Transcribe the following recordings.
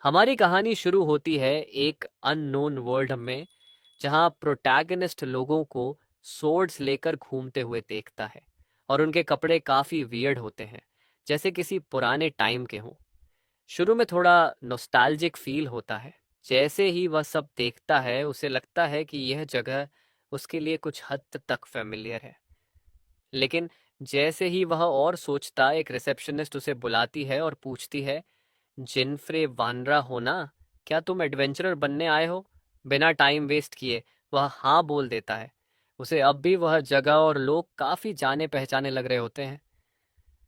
हमारी कहानी शुरू होती है एक अननोन वर्ल्ड में, जहां प्रोटैगनिस्ट लोगों को सोर्ड्स लेकर घूमते हुए देखता है और उनके कपड़े काफी वियर्ड होते हैं, जैसे किसी पुराने टाइम के हों। शुरू में थोड़ा नॉस्टैल्जिक फील होता है। जैसे ही वह सब देखता है उसे लगता है कि यह जगह उसके लिए कुछ हद तक फेमिलियर है। लेकिन जैसे ही वह और सोचता, एक रिसेप्शनिस्ट उसे बुलाती है और पूछती है, जिनफ्रे वानरा हो ना? क्या तुम एडवेंचरर बनने आए हो? बिना टाइम वेस्ट किए वह हाँ बोल देता है। उसे अब भी वह जगह और लोग काफी जाने पहचाने लग रहे होते हैं।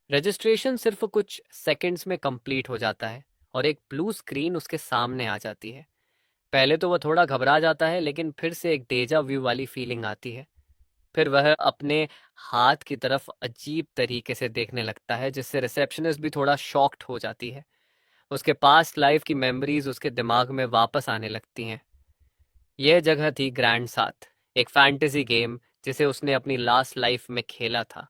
रजिस्ट्रेशन सिर्फ कुछ सेकंड्स में कंप्लीट हो जाता है और एक ब्लू स्क्रीन उसके सामने आ जाती है। पहले तो वह थोड़ा घबरा जाता है, लेकिन फिर से एक डेजा व्यू वाली फीलिंग आती है। फिर वह अपने हाथ की तरफ अजीब तरीके से देखने लगता है, जिससे रिसेप्शनिस्ट भी थोड़ा शॉक्ड हो जाती है। उसके पास्ट लाइफ की मेमोरीज उसके दिमाग में वापस आने लगती हैं। यह जगह थी ग्रैंड साथ, एक फैंटेसी गेम जिसे उसने अपनी लास्ट लाइफ में खेला था।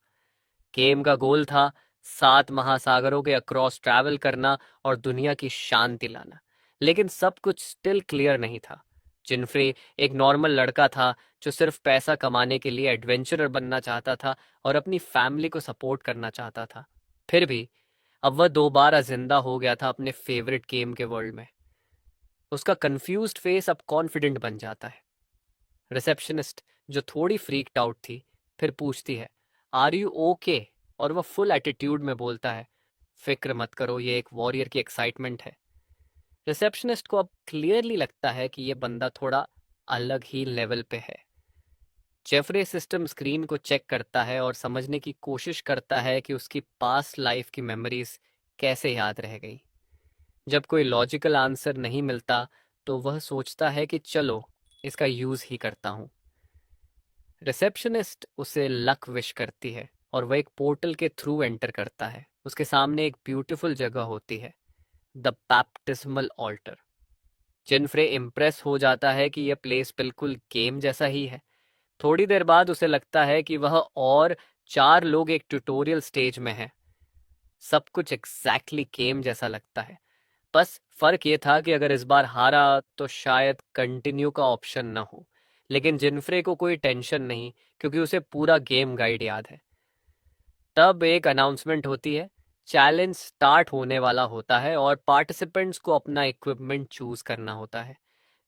गेम का गोल था 7 महासागरों के अक्रॉस ट्रैवल करना और दुनिया की शांति लाना। लेकिन सब कुछ स्टिल क्लियर नहीं था। जिनफ्रे एक नॉर्मल लड़का था जो सिर्फ पैसा कमाने के लिए एडवेंचरर बनना चाहता था और अपनी फैमिली को सपोर्ट करना चाहता था। फिर भी अब वह दोबारा जिंदा हो गया था अपने फेवरेट गेम के वर्ल्ड में। उसका कंफ्यूज्ड फेस अब कॉन्फिडेंट बन जाता है। रिसेप्शनिस्ट, जो थोड़ी फ्रीक्ड आउट थी, फिर पूछती है, आर यू ओके? और वह फुल एटीट्यूड में बोलता है, फिक्र मत करो, ये एक वॉरियर की एक्साइटमेंट है। रिसेप्शनिस्ट को अब क्लियरली लगता है कि यह बंदा थोड़ा अलग ही लेवल पे है। जेफरे सिस्टम स्क्रीन को चेक करता है और समझने की कोशिश करता है कि उसकी पास्ट लाइफ की मेमोरीज कैसे याद रह गई। जब कोई लॉजिकल आंसर नहीं मिलता तो वह सोचता है कि चलो इसका यूज ही करता हूँ। रिसेप्शनिस्ट उसे लक विश करती है और वह एक पोर्टल के थ्रू एंटर करता है। उसके सामने एक ब्यूटीफुल जगह होती है, द बैप्टिस्मल ऑल्टर। जिनफ्रे इम्प्रेस हो जाता है कि यह प्लेस बिल्कुल गेम जैसा ही है। थोड़ी देर बाद उसे लगता है कि वह और 4 लोग एक ट्यूटोरियल स्टेज में हैं। सब कुछ एग्जैक्टली गेम जैसा लगता है। बस फर्क ये था कि अगर इस बार हारा तो शायद कंटिन्यू का ऑप्शन न हो। लेकिन जिनफ्रे को कोई टेंशन नहीं, क्योंकि उसे पूरा गेम गाइड याद है। तब एक अनाउंसमेंट होती है। चैलेंज स्टार्ट होने वाला होता है और पार्टिसिपेंट्स को अपना इक्विपमेंट चूज करना होता है।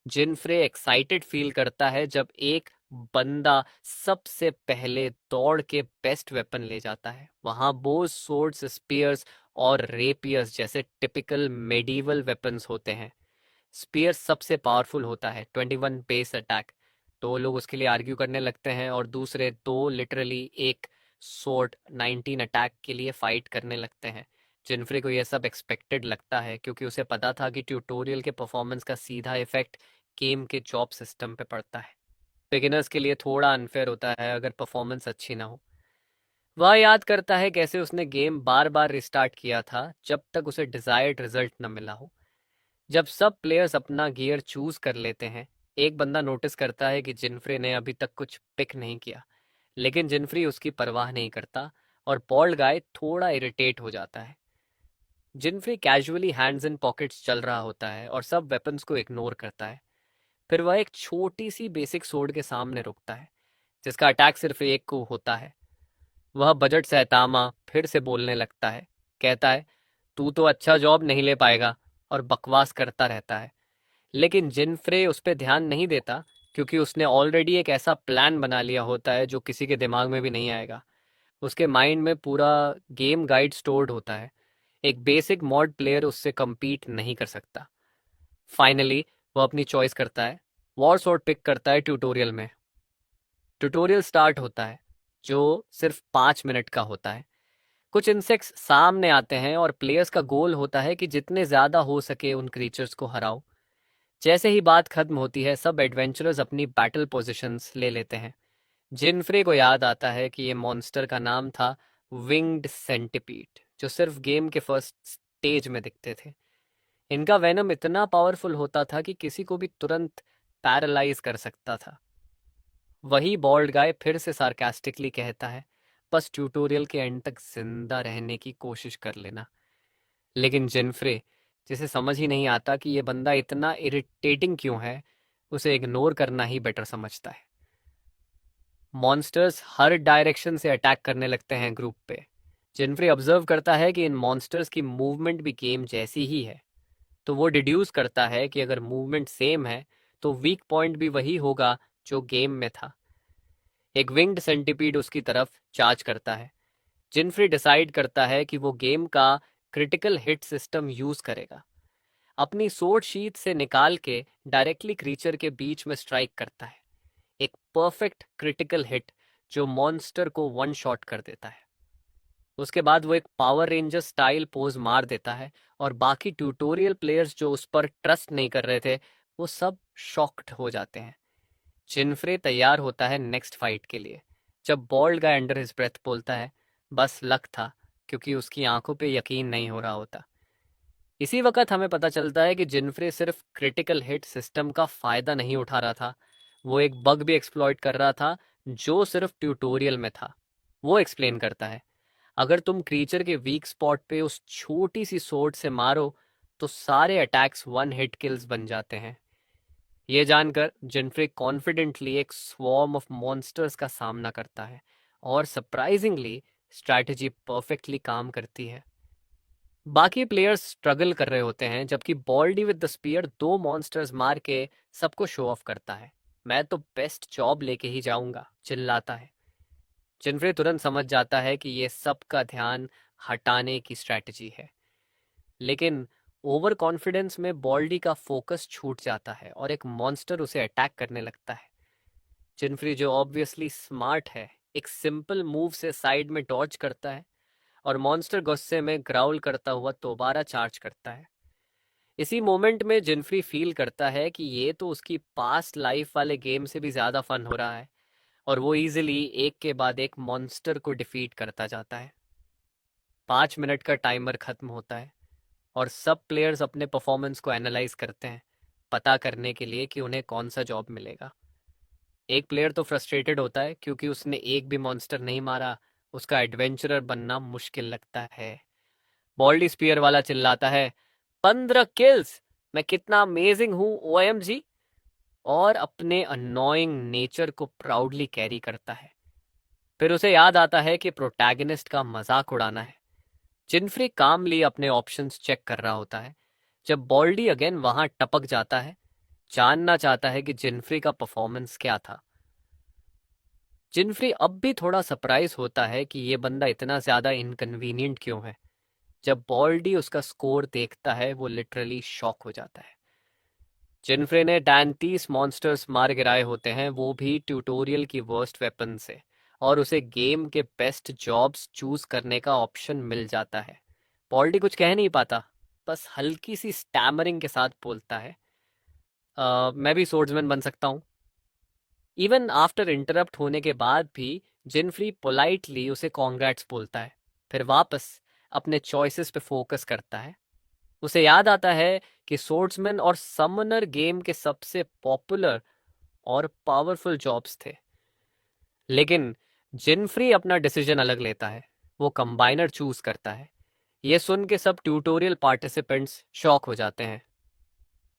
जिनफ्रे एक्साइटेड फील करता है जब एक बंदा सबसे पहले दौड़ के बेस्ट वेपन ले जाता है। वहां बोस, सोर्ड्स, स्पीयर्स और रेपियर्स जैसे टिपिकल मेडिवल वेपन्स होते हैं। स्पीयर सबसे पावरफुल होता है, 21 बेस अटैक। तो लोग उसके लिए आर्ग्यू करने लगते हैं और दूसरे दो लिटरली एक सोर्ड 19 अटैक के लिए फाइट करने लगते हैं। जिनफ्रे को यह सब एक्सपेक्टेड लगता है, क्योंकि उसे पता था कि ट्यूटोरियल के परफॉर्मेंस का सीधा इफेक्ट गेम के जॉब सिस्टम पे पड़ता है। बिगिनर्स के लिए थोड़ा अनफेयर होता है अगर परफॉर्मेंस अच्छी ना हो। वह याद करता है कैसे उसने गेम बार बार रिस्टार्ट किया था जब तक उसे डिजायर्ड रिजल्ट न मिला हो। जब सब प्लेयर्स अपना गियर चूज कर लेते हैं, एक बंदा नोटिस करता है कि जिनफ्रे ने अभी तक कुछ पिक नहीं किया। लेकिन जिनफ्री उसकी परवाह नहीं करता और बॉल्ड गाय थोड़ा इरिटेट हो जाता है। जिनफ्री कैजुअली हैंड्स इन पॉकेट्स चल रहा होता है और सब वेपन्स को इग्नोर करता है। फिर वह एक छोटी सी बेसिक सोर्ड के सामने रुकता है, जिसका अटैक सिर्फ एक को होता है। वह बजट सैतामा फिर से बोलने लगता है। कहता है, तू तो अच्छा जॉब नहीं ले पाएगा, और बकवास करता रहता है। लेकिन जिनफ्रे उस पर ध्यान नहीं देता, क्योंकि उसने ऑलरेडी एक ऐसा प्लान बना लिया होता है जो किसी के दिमाग में भी नहीं आएगा। उसके माइंड में पूरा गेम गाइड स्टोर्ड होता है। एक बेसिक मॉड प्लेयर उससे compete नहीं कर सकता। फाइनली वो अपनी चॉइस करता है। वॉर सॉर्ड पिक करता है ट्यूटोरियल में। ट्यूटोरियल स्टार्ट होता है, जो सिर्फ 5 मिनट का होता है। कुछ इंसेक्ट्स सामने आते हैं और प्लेयर्स का गोल होता है कि जितने ज्यादा हो सके उन क्रीचर्स को हराओ। जैसे ही बात खत्म होती है, सब एडवेंचरर्स अपनी बैटल पोजीशंस ले लेते हैं। जिनफ्रे को याद आता है कि ये मॉन्स्टर का नाम था विंग्ड सेंटिपीड, जो सिर्फ गेम के फर्स्ट स्टेज में दिखते थे। इनका वेनम इतना पावरफुल होता था कि किसी को भी तुरंत पैरालाइज कर सकता था। वही बॉल्ड गाय फिर से सार्कास्टिकली कहता है, बस ट्यूटोरियल के एंड तक जिंदा रहने की कोशिश कर लेना। लेकिन जिनफ्रे जिसे समझ ही नहीं आता कि ये बंदा इतना इरिटेटिंग क्यों है, उसे इग्नोर करना ही बेटर समझता है। मॉन्स्टर्स हर डायरेक्शन से अटैक करने लगते हैं ग्रुप पे। जिनफ्री ऑब्जर्व करता है कि इन मॉन्स्टर्स की मूवमेंट भी गेम जैसी ही है, तो वो डिड्यूस करता है कि अगर मूवमेंट सेम है तो वीक पॉइंट भी वही होगा जो गेम में था। एक विंग्ड सेंटीपीड उसकी तरफ चार्ज करता है। जिनफ्री डिसाइड करता है कि वो गेम का क्रिटिकल हिट सिस्टम यूज करेगा। अपनी सोर्ड शीट से निकाल के डायरेक्टली क्रीचर के बीच में स्ट्राइक करता है। एक परफेक्ट क्रिटिकल हिट जो मॉन्स्टर को वन शॉट कर देता है। उसके बाद वो एक पावर रेंजर स्टाइल पोज मार देता है और बाकी ट्यूटोरियल प्लेयर्स जो उस पर ट्रस्ट नहीं कर रहे थे वो सब शॉक्ड हो जाते हैं। जिनफ्रे तैयार होता है नेक्स्ट फाइट के लिए, जब बॉल्ड गाय अंडर हिज ब्रेथ बोलता है बस लक था, क्योंकि उसकी आंखों पे यकीन नहीं हो रहा होता। इसी वक्त हमें पता चलता है कि जिनफ्रे सिर्फ क्रिटिकल हिट सिस्टम का फायदा नहीं उठा रहा था, वो एक बग भी एक्सप्लॉइट कर रहा था जो सिर्फ ट्यूटोरियल में था। वो एक्सप्लेन करता है, अगर तुम क्रीचर के वीक स्पॉट पे उस छोटी सी सोर्ड से मारो तो सारे अटैक्स वन हिट किल्स बन जाते हैं। ये जानकर जिनफ्रे कॉन्फिडेंटली एक स्वॉर्म ऑफ मॉन्स्टर्स का सामना करता है और सरप्राइजिंगली स्ट्रैटेजी परफेक्टली काम करती है। बाकी प्लेयर्स स्ट्रगल कर रहे होते हैं, जबकि बॉल्डी विद द स्पीयर दो मॉन्स्टर्स मार के सबको शो ऑफ करता है। मैं तो बेस्ट जॉब लेके ही जाऊंगा, चिल्लाता है। जिनफ्रे तुरंत समझ जाता है कि ये सबका ध्यान हटाने की स्ट्रैटेजी है, लेकिन ओवर कॉन्फिडेंस में बॉल्डी का फोकस छूट जाता है और एक मॉन्स्टर उसे अटैक करने लगता है। जिनफ्री जो ऑब्वियसली स्मार्ट है, एक सिंपल मूव से साइड में डॉज करता है और मॉन्स्टर गुस्से में ग्राउल करता हुआ दोबारा चार्ज करता है। इसी मोमेंट में जिनफ्री फील करता है कि ये तो उसकी पास्ट लाइफ वाले गेम से भी ज्यादा फन हो रहा है और वो इजीली एक के बाद एक मॉन्स्टर को डिफीट करता जाता है। 5 मिनट का टाइमर खत्म होता है और सब प्लेयर्स अपने परफॉर्मेंस को एनालाइज करते हैं, पता करने के लिए कि उन्हें कौन सा जॉब मिलेगा। एक प्लेयर तो फ्रस्ट्रेटेड होता है क्योंकि उसने एक भी मॉन्स्टर नहीं मारा, उसका एडवेंचरर बनना मुश्किल लगता है। बॉल्डी स्पीयर वाला चिल्लाता है, 15 किल्स, मैं कितना अमेजिंग हूँ OMG, और अपने अननोइंग नेचर को प्राउडली कैरी करता है। फिर उसे याद आता है कि प्रोटैगनिस्ट का मजाक उड़ाना है। जिनफ्री कामली अपने ऑप्शंस चेक कर रहा होता है जब बॉल्डी अगेन वहां टपक जाता है, जानना चाहता है कि जिनफ्री का परफॉर्मेंस क्या था। जिनफ्री अब भी थोड़ा सरप्राइज होता है कि ये बंदा इतना ज्यादा इनकन्वीनियंट क्यों है। जब बॉल्डी उसका स्कोर देखता है वो लिटरली शॉक हो जाता है। जिनफ्रे ने 33 मॉन्स्टर्स मार गिराए होते हैं, वो भी ट्यूटोरियल की वर्स्ट वेपन से, और उसे गेम के बेस्ट जॉब्स चूज करने का ऑप्शन मिल जाता है। बॉल्डी कुछ कह नहीं पाता, बस हल्की सी स्टैमरिंग के साथ बोलता है, मैं भी सोर्ड्समैन बन सकता हूँ। इवन आफ्टर इंटरप्ट होने के बाद भी जिनफ्री पोलाइटली उसे कॉन्ग्रेट्स बोलता है, फिर वापस अपने चॉइसेस पे फोकस करता है। उसे याद आता है कि सोर्ड्समैन और समनर गेम के सबसे पॉपुलर और पावरफुल जॉब्स थे। लेकिन जिनफ्री अपना डिसीजन अलग लेता है, वो कंबाइनर चूज करता है। ये सुन के सब ट्यूटोरियल पार्टिसिपेंट्स शॉक हो जाते हैं।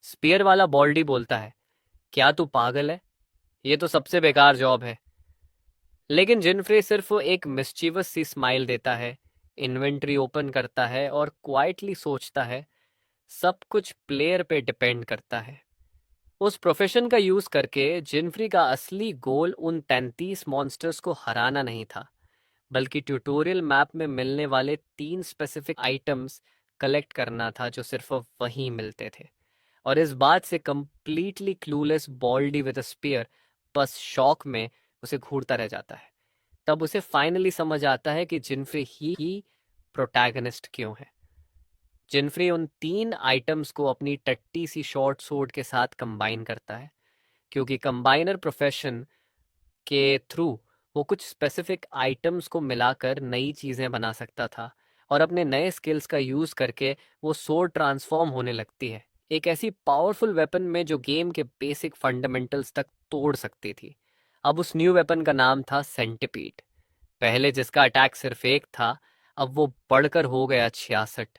स्पीयर वाला बॉल्डी बोलता है, क्या तू पागल है, ये तो सबसे बेकार जॉब है। लेकिन जिनफ्रे सिर्फ एक मिस्चीवस सी स्माइल देता है, इन्वेंट्री ओपन करता है और क्वाइटली सोचता है, सब कुछ प्लेयर पे डिपेंड करता है। उस प्रोफेशन का यूज करके जिनफ्री का असली गोल उन 33 मॉन्स्टर्स को हराना नहीं था, बल्कि ट्यूटोरियल मैप में मिलने वाले 3 स्पेसिफिक आइटम्स कलेक्ट करना था जो सिर्फ वहीं मिलते थे। और इस बात से completely clueless baldy with a spear बस शॉक में उसे घूरता रह जाता है। तब उसे फाइनली समझ आता है कि जिनफ्री ही प्रोटैगनिस्ट क्यों है। जिनफ्री उन 3 आइटम्स को अपनी टट्टी सी शॉर्ट सोर्ड के साथ कंबाइन करता है, क्योंकि कंबाइनर प्रोफेशन के थ्रू वो कुछ स्पेसिफिक आइटम्स को मिलाकर नई चीज़ें बना सकता था और अपने नए स्किल्स का यूज़ करके वो सोर्ड ट्रांसफॉर्म होने लगती है, एक ऐसी पावरफुल वेपन में जो गेम के बेसिक फंडामेंटल्स तक तोड़ सकती थी। अब उस न्यू वेपन का नाम था सेंटिपीड। पहले जिसका अटैक सिर्फ एक था, अब वो बढ़कर हो गया 66।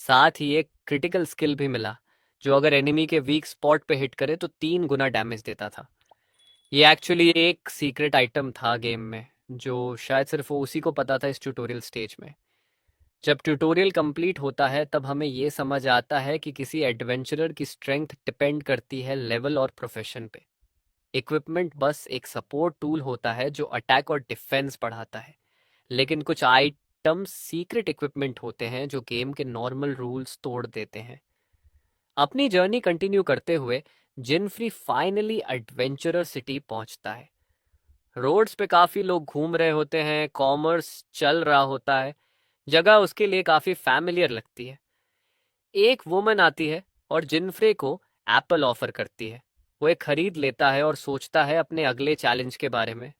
साथ ही एक क्रिटिकल स्किल भी मिला जो अगर एनिमी के वीक स्पॉट पे हिट करे तो 3 गुना डैमेज देता था। ये एक्चुअली एक सीक्रेट आइटम था गेम में, जो शायद सिर्फ उसी को पता था इस ट्यूटोरियल स्टेज में। जब ट्यूटोरियल कंप्लीट होता है तब हमें ये समझ आता है कि किसी एडवेंचरर की स्ट्रेंथ डिपेंड करती है लेवल और प्रोफेशन पे। इक्विपमेंट बस एक सपोर्ट टूल होता है जो अटैक और डिफेंस बढ़ाता है, लेकिन कुछ आइटम्स सीक्रेट इक्विपमेंट होते हैं जो गेम के नॉर्मल रूल्स तोड़ देते हैं। अपनी जर्नी कंटिन्यू करते हुए जिनफ्री फाइनली एडवेंचरर सिटी पहुंचता है। रोड्स पे काफी लोग घूम रहे होते हैं, कॉमर्स चल रहा होता है, जगह उसके लिए काफी फैमिलियर लगती है। एक वुमन आती है और जिनफ्रे को एप्पल ऑफर करती है। वो एक खरीद लेता है और सोचता है अपने अगले चैलेंज के बारे में।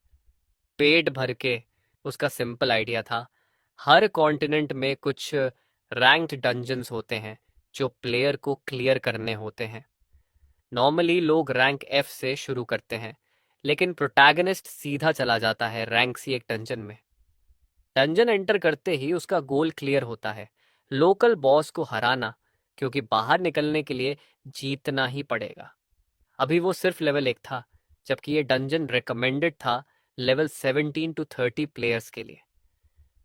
पेट भर के उसका सिंपल आइडिया था। हर कॉन्टिनेंट में कुछ रैंक्ड डंजन्स होते हैं जो प्लेयर को क्लियर करने होते हैं। नॉर्मली लोग रैंक एफ से शुरू करते हैं, लेकिन प्रोटैगनिस्ट सीधा चला जाता है रैंक सी एक डंजन में। डंजन एंटर करते ही उसका गोल क्लियर होता है, लोकल बॉस को हराना, क्योंकि बाहर निकलने के लिए जीतना ही पड़ेगा। अभी वो सिर्फ लेवल 1 था, जबकि ये डंजन रिकमेंडेड था लेवल 17 टू 30 प्लेयर्स के लिए।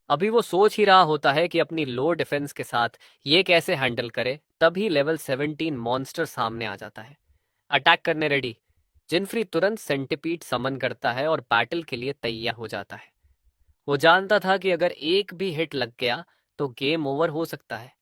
अभी वो सोच ही रहा होता है कि अपनी लो डिफेंस के साथ ये कैसे हैंडल करे, तभी लेवल 17 मॉन्स्टर सामने आ जाता है। अटैक करने रेडी। जिनफ्री तुरंत सेंटिपीड समन करता है और बैटल के लिए तैयार हो जाता है। वो जानता था कि अगर एक भी हिट लग गया तो गेम ओवर हो सकता है।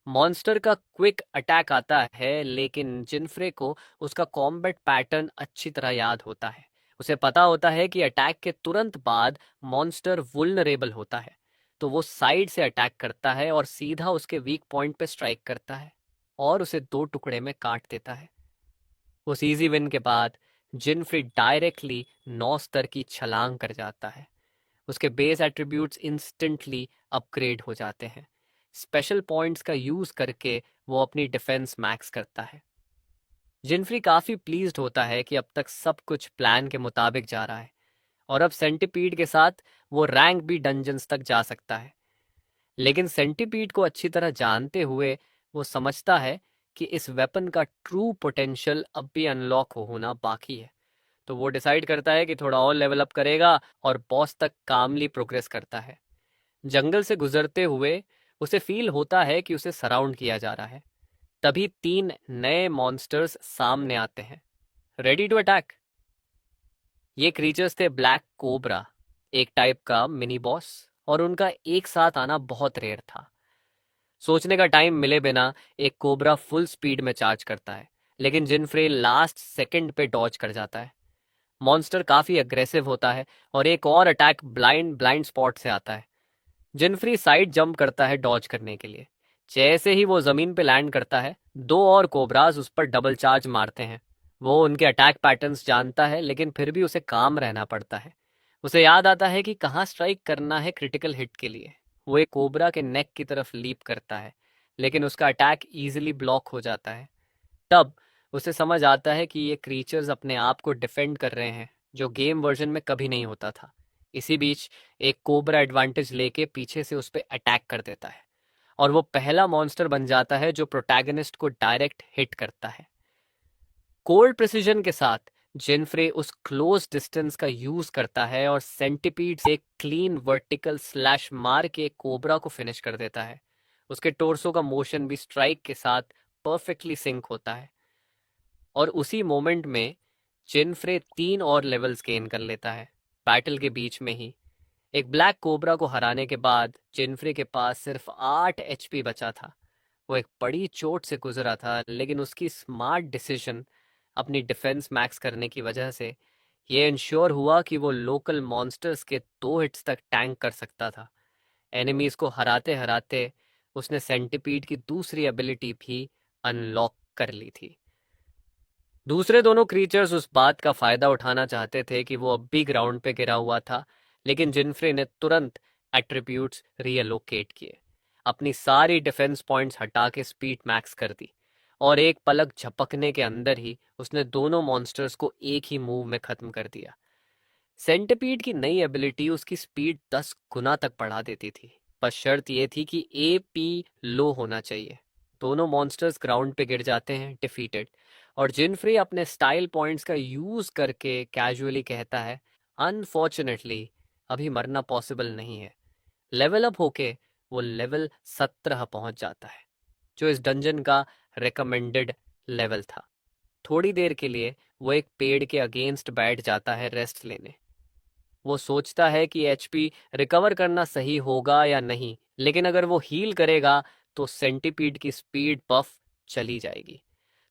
मॉन्स्टर का क्विक अटैक आता है, लेकिन जिनफ्रे को उसका कॉम्बैट पैटर्न अच्छी तरह याद होता है। उसे पता होता है कि अटैक के तुरंत बाद मॉन्स्टर वुल्नरेबल होता है, तो वो साइड से अटैक करता है और सीधा उसके वीक पॉइंट पे स्ट्राइक करता है और उसे 2 टुकड़े में काट देता है। उस इजी विन के बाद जिनफ्री डायरेक्टली 9 स्तर की छलांग कर जाता है। उसके बेस एट्रीब्यूट्स इंस्टेंटली अपग्रेड हो जाते हैं। स्पेशल पॉइंट्स का यूज करके वो अपनी डिफेंस मैक्स करता है। जिनफ्री काफी प्लीज्ड होता है कि अब तक सब कुछ प्लान के मुताबिक जा रहा है और अब सेंटिपीड के साथ वो रैंक भी डंजन्स तक जा सकता है। लेकिन सेंटिपीड को अच्छी तरह जानते हुए वो समझता है कि इस वेपन का ट्रू पोटेंशियल अब भी अनलॉक होना बाकी है। तो वो डिसाइड करता है कि थोड़ा और लेवल अप करेगा और बॉस तक कामली प्रोग्रेस करता है। जंगल से गुजरते हुए उसे फील होता है कि उसे सराउंड किया जा रहा है। तभी 3 नए मॉन्स्टर्स सामने आते हैं, रेडी टू अटैक। ये क्रीचर्स थे ब्लैक कोबरा, एक टाइप का मिनी बॉस, और उनका एक साथ आना बहुत रेयर था। सोचने का टाइम मिले बिना एक कोबरा फुल स्पीड में चार्ज करता है, लेकिन जिनफ्रे लास्ट सेकंड पे डॉज कर जाता है। मॉन्स्टर काफी अग्रेसिव होता है और एक और अटैक ब्लाइंड स्पॉट से आता है। जिनफ्री साइड जंप करता है डॉज करने के लिए। जैसे ही वो जमीन पे लैंड करता है, 2 और कोबराज उस पर डबल चार्ज मारते हैं। वो उनके अटैक पैटर्न्स जानता है, लेकिन फिर भी उसे काम रहना पड़ता है। उसे याद आता है कि कहाँ स्ट्राइक करना है क्रिटिकल हिट के लिए। वो एक कोबरा के नेक की तरफ लीप करता है, लेकिन उसका अटैक इजीली ब्लॉक हो जाता है। तब उसे समझ आता है कि ये क्रीचर्स अपने आप को डिफेंड कर रहे हैं, जो गेम वर्जन में कभी नहीं होता था। इसी बीच एक कोबरा एडवांटेज लेके पीछे से उस पर अटैक कर देता है और वो पहला मॉन्स्टर बन जाता है जो प्रोटैगनिस्ट को डायरेक्ट हिट करता है। कोल्ड प्रिसीजन के साथ जिनफ्रे उस क्लोज डिस्टेंस का यूज करता है और सेंटिपीड से क्लीन वर्टिकल स्लैश मार के कोबरा को फिनिश कर देता है। उसके टोर्सो का मोशन भी स्ट्राइक के साथ परफेक्टली सिंक होता है और उसी मोमेंट में जिनफ्रे 3 और लेवल्स गेन कर लेता है बैटल के बीच में ही। एक ब्लैक कोबरा को हराने के बाद जिनफ्रे के पास सिर्फ 8 HP बचा था। वो एक बड़ी चोट से गुजरा था, लेकिन उसकी स्मार्ट डिसीजन अपनी डिफेंस मैक्स करने की वजह से ये इंश्योर हुआ कि वो लोकल मॉन्स्टर्स के 2 हिट्स तक टैंक कर सकता था। एनिमीज को हराते हराते उसने सेंटिपीड की दूसरी एबिलिटी भी अनलॉक कर ली थी। दूसरे दोनों क्रीचर्स उस बात का फायदा उठाना चाहते थे कि वो अब भी ग्राउंड पे गिरा हुआ था, लेकिन जिनफ्रे ने तुरंत एट्रीब्यूट्स रीअलोकेट किए, अपनी सारी डिफेंस पॉइंट्स हटा के स्पीड मैक्स कर दी और एक पलक झपकने के अंदर ही उसने दोनों मॉन्स्टर्स को एक ही मूव में खत्म कर दिया। सेंटिपीड की नई एबिलिटी उसकी स्पीड 10 गुना तक बढ़ा देती थी, बस शर्त ये थी कि AP लो होना चाहिए। दोनों मॉन्स्टर्स ग्राउंड पे गिर जाते हैं डिफीटेड, और जिनफ्री अपने स्टाइल पॉइंट्स का यूज करके कैजुअली कहता है, अनफॉर्चुनेटली अभी मरना पॉसिबल नहीं है। लेवल अप होके वो लेवल 17 पहुंच जाता है, जो इस डंजन का रिकमेंडेड लेवल था। थोड़ी देर के लिए वो एक पेड़ के अगेंस्ट बैठ जाता है रेस्ट लेने। वो सोचता है कि HP रिकवर करना सही होगा या नहीं, लेकिन अगर वो हील करेगा तो सेंटीपीड की स्पीड बफ चली जाएगी।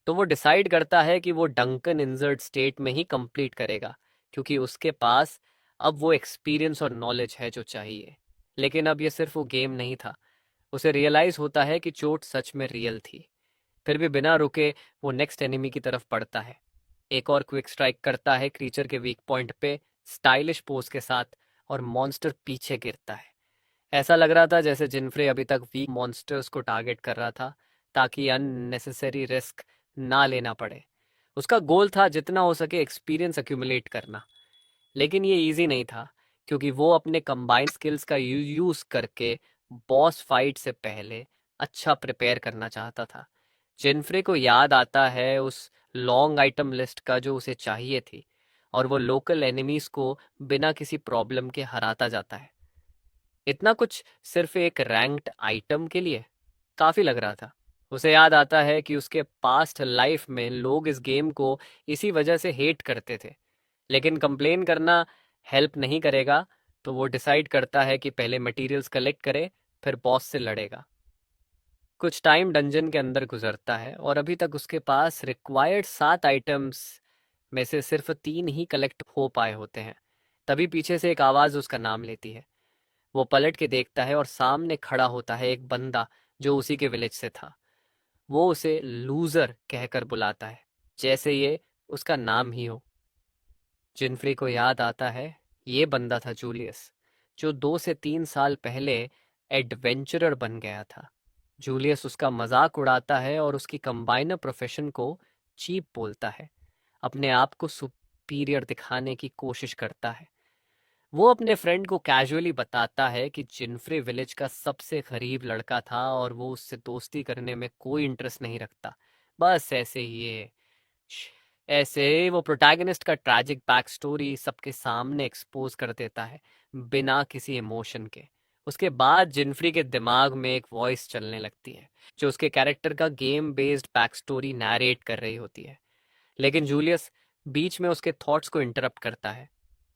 तो वो डिसाइड करता है कि वो डंकन इंजर्ड स्टेट में ही कंप्लीट करेगा, क्योंकि उसके पास अब वो एक्सपीरियंस और नॉलेज है जो चाहिए। लेकिन अब ये सिर्फ वो गेम नहीं था, उसे रियलाइज होता है कि चोट सच में रियल थी। फिर भी बिना रुके वो नेक्स्ट एनिमी की तरफ बढ़ता है, एक और क्विक स्ट्राइक करता है क्रीचर के वीक पॉइंट पे स्टाइलिश पोज के साथ, और मॉन्स्टर पीछे गिरता है। ऐसा लग रहा था जैसे जिनफ्रे अभी तक वीक मॉन्स्टर्स को टारगेट कर रहा था, ताकि अननेसेसरी रिस्क ना लेना पड़े। उसका गोल था जितना हो सके एक्सपीरियंस अक्यूमुलेट करना। लेकिन ये इजी नहीं था, क्योंकि वो अपने कंबाइंड स्किल्स का यूज करके बॉस फाइट से पहले अच्छा प्रिपेयर करना चाहता था। जिनफ्रे को याद आता है उस लॉन्ग आइटम लिस्ट का जो उसे चाहिए थी, और वो लोकल एनिमीज को बिना किसी प्रॉब्लम के हराता जाता है। इतना कुछ सिर्फ एक रैंक्ड आइटम के लिए काफी लग रहा था। उसे याद आता है कि उसके पास्ट लाइफ में लोग इस गेम को इसी वजह से हेट करते थे, लेकिन कंप्लेन करना हेल्प नहीं करेगा। तो वो डिसाइड करता है कि पहले मटेरियल्स कलेक्ट करे, फिर बॉस से लड़ेगा। कुछ टाइम डंजन के अंदर गुजरता है, और अभी तक उसके पास रिक्वायर्ड 7 आइटम्स में से सिर्फ 3 ही कलेक्ट हो पाए होते हैं। तभी पीछे से एक आवाज़ उसका नाम लेती है। वो पलट के देखता है और सामने खड़ा होता है एक बंदा जो उसी के विलेज से था। वो उसे लूजर कहकर बुलाता है, जैसे ये उसका नाम ही हो। जिनफ्री को याद आता है ये बंदा था जूलियस, जो 2 से 3 साल पहले एडवेंचरर बन गया था। जूलियस उसका मजाक उड़ाता है और उसकी कंबाइनर प्रोफेशन को चीप बोलता है, अपने आप को सुपीरियर दिखाने की कोशिश करता है। वो अपने फ्रेंड को कैजुअली बताता है कि जिनफ्रे विलेज का सबसे गरीब लड़का था और वो उससे दोस्ती करने में कोई इंटरेस्ट नहीं रखता। बस ऐसे ही ये ऐसे वो प्रोटैगनिस्ट का ट्रैजिक बैक स्टोरी सबके सामने एक्सपोज कर देता है, बिना किसी इमोशन के। उसके बाद जिनफ्री के दिमाग में एक वॉइस चलने लगती है, जो उसके कैरेक्टर का game based back story narrate कर रही होती है। लेकिन जूलियस बीच में उसके थॉट्स को इंटरप्ट करता है,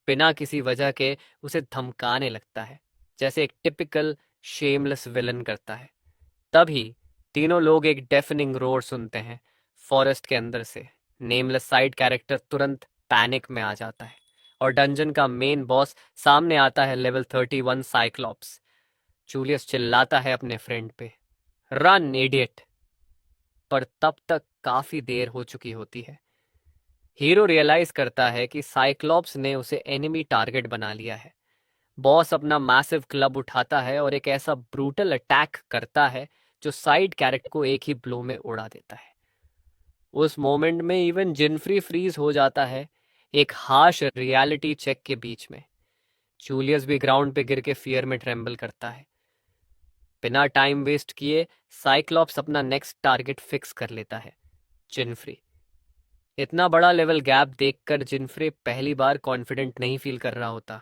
बिना किसी वजह के उसे धमकाने लगता है, जैसे एक टिपिकल शेमलेस विलन करता है। तभी तीनों लोग एक डेफनिंग रोर सुनते हैं फॉरेस्ट के अंदर से। नेमलेस साइड कैरेक्टर तुरंत पैनिक में आ जाता है, और डंजन का मेन बॉस सामने आता है, लेवल 31 साइक्लॉप्स। जूलियस चिल्लाता है अपने फ्रेंड पे, रन इडियट। पर तब तक काफी देर हो चुकी होती है। हीरो रियलाइज करता है कि साइक्लॉप्स ने उसे एनिमी टारगेट बना लिया है। बॉस अपना मैसिव क्लब उठाता है और एक ऐसा ब्रूटल अटैक करता है जो साइड कैरेक्टर को एक ही ब्लो में उड़ा देता है। उस मोमेंट में इवन जिनफ्री फ्रीज हो जाता है, एक हार्श रियलिटी चेक के बीच में। जूलियस भी ग्राउंड पे गिर के फियर में ट्रेम्बल करता है। बिना टाइम वेस्ट किए साइक्लॉप्स अपना नेक्स्ट टारगेट फिक्स कर लेता है, जिनफ्री। इतना बड़ा लेवल गैप देखकर जिनफ्रे पहली बार कॉन्फिडेंट नहीं फील कर रहा होता,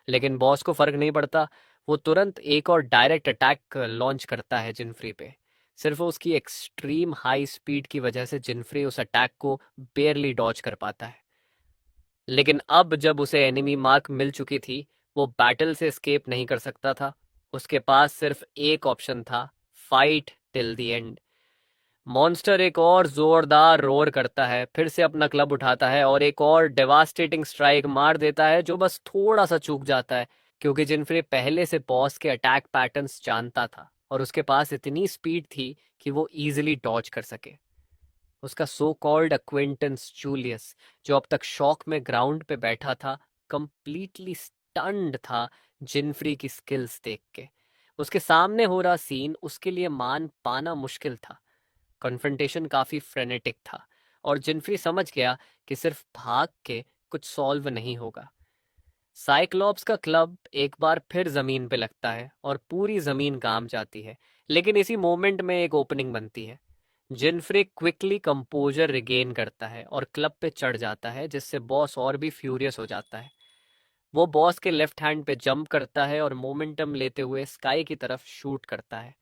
लेकिन बॉस को फर्क नहीं पड़ता। वो तुरंत एक और डायरेक्ट अटैक लॉन्च करता है जिनफ्री पे। सिर्फ उसकी एक्सट्रीम हाई स्पीड की वजह से जिनफ्री उस अटैक को बेयरली डॉज कर पाता है। लेकिन अब जब उसे एनिमी मार्क मिल चुकी थी, वो बैटल से एस्केप नहीं कर सकता था। उसके पास सिर्फ एक ऑप्शन था, fight till the end. Monster एक और जोरदार रोर करता है, फिर से अपना क्लब उठाता है और एक और डेवास्टेटिंग स्ट्राइक मार देता है, जो बस थोड़ा सा चूक जाता है, क्योंकि जिनफ्रे पहले से बॉस के अटैक पैटर्न्स जानता था और उसके पास इतनी स्पीड थी कि वो इजीली डॉज कर सके। उसका सो कॉल्ड अक्विंटेंस जूलियस, जो अब तक शॉक में ग्राउंड पे बैठा था, कंप्लीटली स्टन्ड था जिनफ्री की स्किल्स देख के। उसके सामने हो रहा सीन उसके लिए मान पाना मुश्किल था। कन्फ्रंटेशन काफी फ्रेनेटिक था, और जिनफ्री समझ गया कि सिर्फ भाग के कुछ सॉल्व नहीं होगा। साइक्लॉप्स का क्लब एक बार फिर जमीन पे लगता है और पूरी जमीन काम जाती है, लेकिन इसी मोमेंट में एक ओपनिंग बनती है। जिनफ्रे क्विकली कंपोजर रिगेन करता है और क्लब पे चढ़ जाता है, जिससे बॉस और भी फ्यूरियस हो जाता है। वो बॉस के लेफ्ट हैंड पे जंप करता है और मोमेंटम लेते हुए स्काई की तरफ शूट करता है।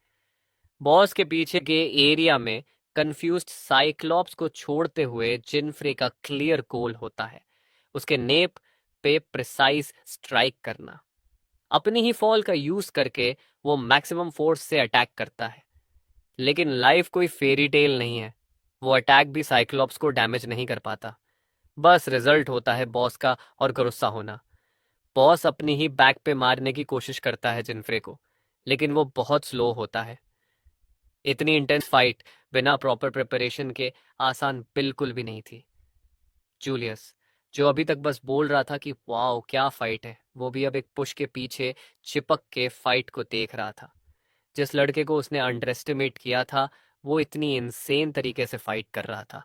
बॉस के पीछे के एरिया में कंफ्यूज्ड साइक्लॉप्स को छोड़ते हुए जिनफ्रे का क्लियर गोल होता है, उसके नेप पे प्रिसाइज स्ट्राइक करना। अपनी ही फॉल का यूज करके वो मैक्सिमम फोर्स से अटैक करता है, लेकिन लाइफ कोई फेरी टेल नहीं है। वो अटैक भी साइक्लॉप्स को डैमेज नहीं कर पाता। बस रिजल्ट होता है बॉस का और गुस्सा होना। बॉस अपनी ही बैक पे मारने की कोशिश करता है जिनफ्रे को, लेकिन वो बहुत स्लो होता है। इतनी इंटेंस फाइट बिना प्रॉपर प्रिपरेशन के आसान बिल्कुल भी नहीं थी। जूलियस, जो अभी तक बस बोल रहा था कि वाओ क्या फाइट है, वो भी अब एक पुश के पीछे चिपक के फाइट को देख रहा था। जिस लड़के को उसने अंडर एस्टिमेट किया था, वो इतनी इंसेन तरीके से फाइट कर रहा था।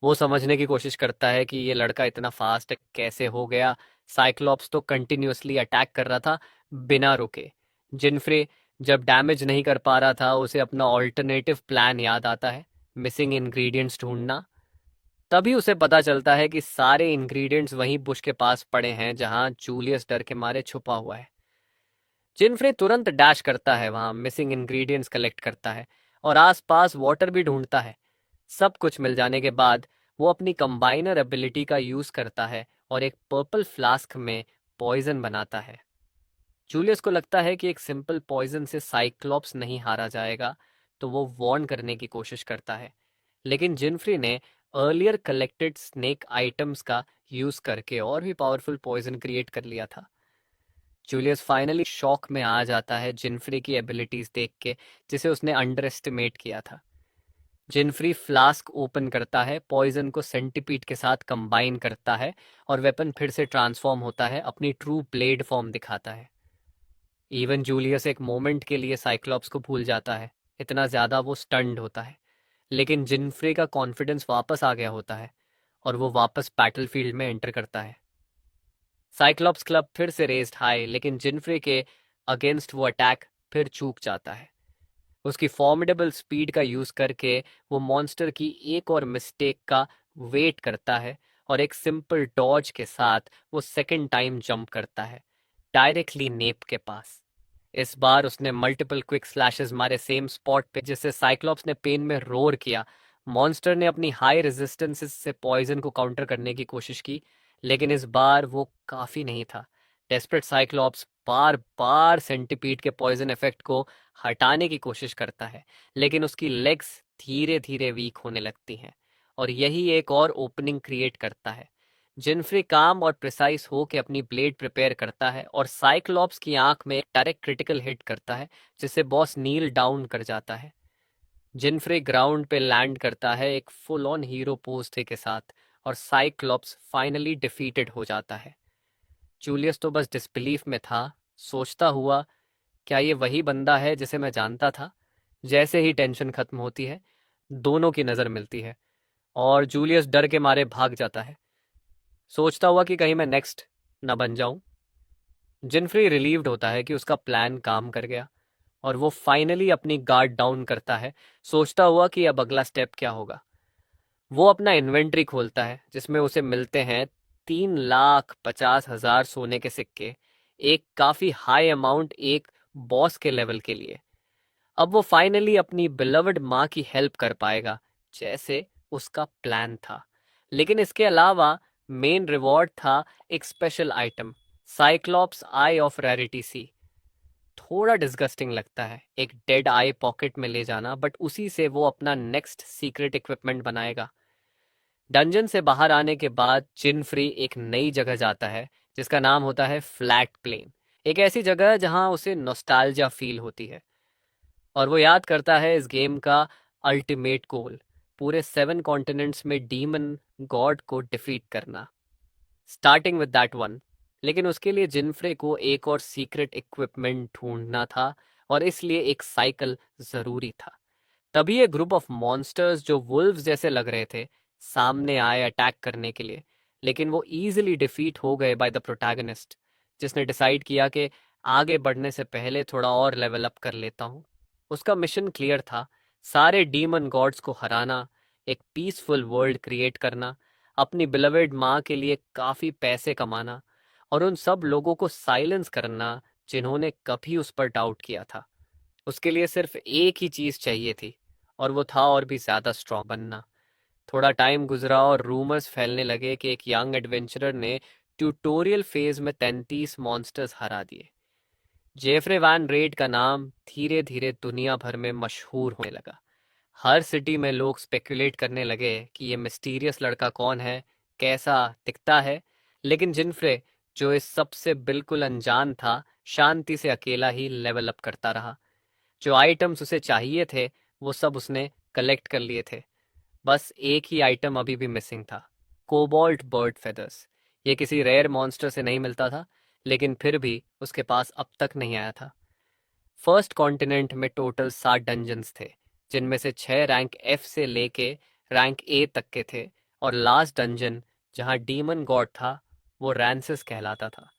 वो समझने की कोशिश करता है कि ये लड़का इतना फास्ट कैसे हो गया। साइक्लॉप्स तो कंटिन्यूअसली अटैक कर रहा था बिना रुके। जिनफ्रे जब डैमेज नहीं कर पा रहा था, उसे अपना ऑल्टरनेटिव प्लान याद आता है, मिसिंग इंग्रेडिएंट्स ढूंढना। तभी उसे पता चलता है कि सारे इंग्रेडिएंट्स वहीं बुश के पास पड़े हैं जहां जूलियस डर के मारे छुपा हुआ है। जिनफ्रे तुरंत डैश करता है, वहां मिसिंग इंग्रेडिएंट्स कलेक्ट करता है और आसपास वाटर भी ढूंढता है। सब कुछ मिल जाने के बाद वो अपनी कंबाइनर एबिलिटी का यूज करता है और एक पर्पल फ्लास्क में पॉइजन बनाता है। जूलियस को लगता है कि एक सिंपल पॉइजन से साइक्लॉप्स नहीं हारा जाएगा, तो वो वॉर्न करने की कोशिश करता है, लेकिन जिनफ्री ने अर्लियर कलेक्टेड स्नेक आइटम्स का यूज करके और भी पावरफुल पॉइजन क्रिएट कर लिया था। जूलियस फाइनली शॉक में आ जाता है जिनफ्री की एबिलिटीज देख के, जिसे उसने अंडर एस्टिमेट किया था। जिनफ्री फ्लास्क ओपन करता है, पॉइजन को सेंटीपीड के साथ कंबाइन करता है और वेपन फिर से ट्रांसफॉर्म होता है, अपनी ट्रू ब्लेड फॉर्म दिखाता है। इवन जूलियस एक मोमेंट के लिए साइक्लॉप्स को भूल जाता है, इतना ज्यादा वो स्टन्ड होता है। लेकिन जिनफ्रे का कॉन्फिडेंस वापस आ गया होता है और वो वापस बैटलफील्ड में एंटर करता है। साइक्लॉप्स क्लब फिर से रेस्ड हाई, लेकिन जिनफ्रे के अगेंस्ट वो अटैक फिर चूक जाता है। उसकी फॉर्मिडेबल स्पीड का यूज करके वो मॉन्स्टर की एक और मिस्टेक का वेट करता है और एक सिंपल डॉज के साथ वो सेकंड टाइम जंप करता है, डायरेक्टली नेप के पास। इस बार उसने मल्टीपल क्विक स्लैशेस मारे सेम स्पॉट पे, जिससे साइक्लॉप्स ने पेन में रोर किया। मॉन्स्टर ने अपनी हाई रेजिस्टेंस से पॉइजन को काउंटर करने की कोशिश की, लेकिन इस बार वो काफी नहीं था। डेस्परेट साइक्लॉप्स बार बार सेंटीपीड के पॉइजन इफेक्ट को हटाने की कोशिश करता है, लेकिन उसकी लेग्स धीरे धीरे वीक होने लगती हैं और यही एक और ओपनिंग क्रिएट करता है। जिनफ्री काम और प्रिसाइज हो के अपनी ब्लेड प्रिपेयर करता है और साइक्लॉप्स की आंख में एक डायरेक्ट क्रिटिकल हिट करता है, जिससे बॉस नील डाउन कर जाता है। जिनफ्रे ग्राउंड पे लैंड करता है एक फुल ऑन हीरो पोज के साथ और साइक्लॉप्स फाइनली डिफीटेड हो जाता है। जूलियस तो बस डिसबिलीफ में था, सोचता हुआ क्या ये वही बंदा है जिसे मैं जानता था। जैसे ही टेंशन खत्म होती है, दोनों की नजर मिलती है और जूलियस डर के मारे भाग जाता है, सोचता हुआ कि कहीं मैं नेक्स्ट न बन जाऊं। जिनफ्री रिलीव्ड होता है कि उसका प्लान काम कर गया और वो फाइनली अपनी गार्ड डाउन करता है, सोचता हुआ कि अब अगला स्टेप क्या होगा। वो अपना इन्वेंट्री खोलता है, जिसमें उसे मिलते हैं 3,50,000 सोने के सिक्के, एक काफी हाई अमाउंट एक बॉस के लेवल के लिए। अब वो फाइनली अपनी बिलवड माँ की हेल्प कर पाएगा, जैसे उसका प्लान था। लेकिन इसके अलावा मेन रिवॉर्ड था एक special item, cyclops eye of rarity C. थोड़ा डिस्गस्टिंग लगता है एक डेड आई पॉकेट में ले जाना, बट उसी से वो अपना नेक्स्ट सीक्रेट इक्विपमेंट बनाएगा। डंजन से बाहर आने के बाद जिनफ्री एक नई जगह जाता है, जिसका नाम होता है फ्लैट प्लेन। एक ऐसी जगह जहां उसे नॉस्टैल्जिया फील होती है और वो याद करता है इस गेम का अल्टीमेट गोल, पूरे 7 कॉन्टिनेंट्स में डीमन गॉड को डिफीट करना, स्टार्टिंग विद दैट वन। लेकिन उसके लिए जिनफ्रे को एक और सीक्रेट इक्विपमेंट ढूंढना था और इसलिए एक साइकिल जरूरी था। तभी एक ग्रुप ऑफ मॉन्स्टर्स जो वुल्व्स जैसे लग रहे थे सामने आए अटैक करने के लिए। लेकिन वो ईजिली डिफीट हो गए बाय द प्रोटैगनिस्ट, जिसने डिसाइड किया कि आगे बढ़ने से पहले थोड़ा और लेवल अप कर लेता हूँ। उसका मिशन क्लियर था, सारे डीमन गॉड्स को हराना, एक पीसफुल वर्ल्ड क्रिएट करना, अपनी बिलवेड माँ के लिए काफ़ी पैसे कमाना और उन सब लोगों को साइलेंस करना जिन्होंने कभी उस पर डाउट किया था। उसके लिए सिर्फ एक ही चीज़ चाहिए थी, और वो था और भी ज़्यादा स्ट्रॉन्ग बनना। थोड़ा टाइम गुजरा और रूमर्स फैलने लगे कि एक यंग एडवेंचरर ने ट्यूटोरियल फेज में 33 मॉन्स्टर्स हरा दिए। जेफरे वैन रेड का नाम धीरे धीरे दुनिया भर में मशहूर होने लगा। हर सिटी में लोग स्पेकुलेट करने लगे कि ये मिस्टीरियस लड़का कौन है, कैसा दिखता है। लेकिन जिनफ्रे, जो इस सब से बिल्कुल अनजान था, शांति से अकेला ही लेवल अप करता रहा। जो आइटम्स उसे चाहिए थे वो सब उसने कलेक्ट कर लिए थे। बस एक ही आइटम अभी भी मिसिंग था, कोबाल्ट बर्ड फेदर्स। ये किसी रेयर मॉन्स्टर से नहीं मिलता था, लेकिन फिर भी उसके पास अब तक नहीं आया था। फर्स्ट कॉन्टिनेंट में टोटल 7 डंजन्स थे, जिनमें से 6 रैंक एफ से लेके रैंक ए तक के थे, और लास्ट डंजन जहां डीमन गॉड था वो रैंसिस कहलाता था।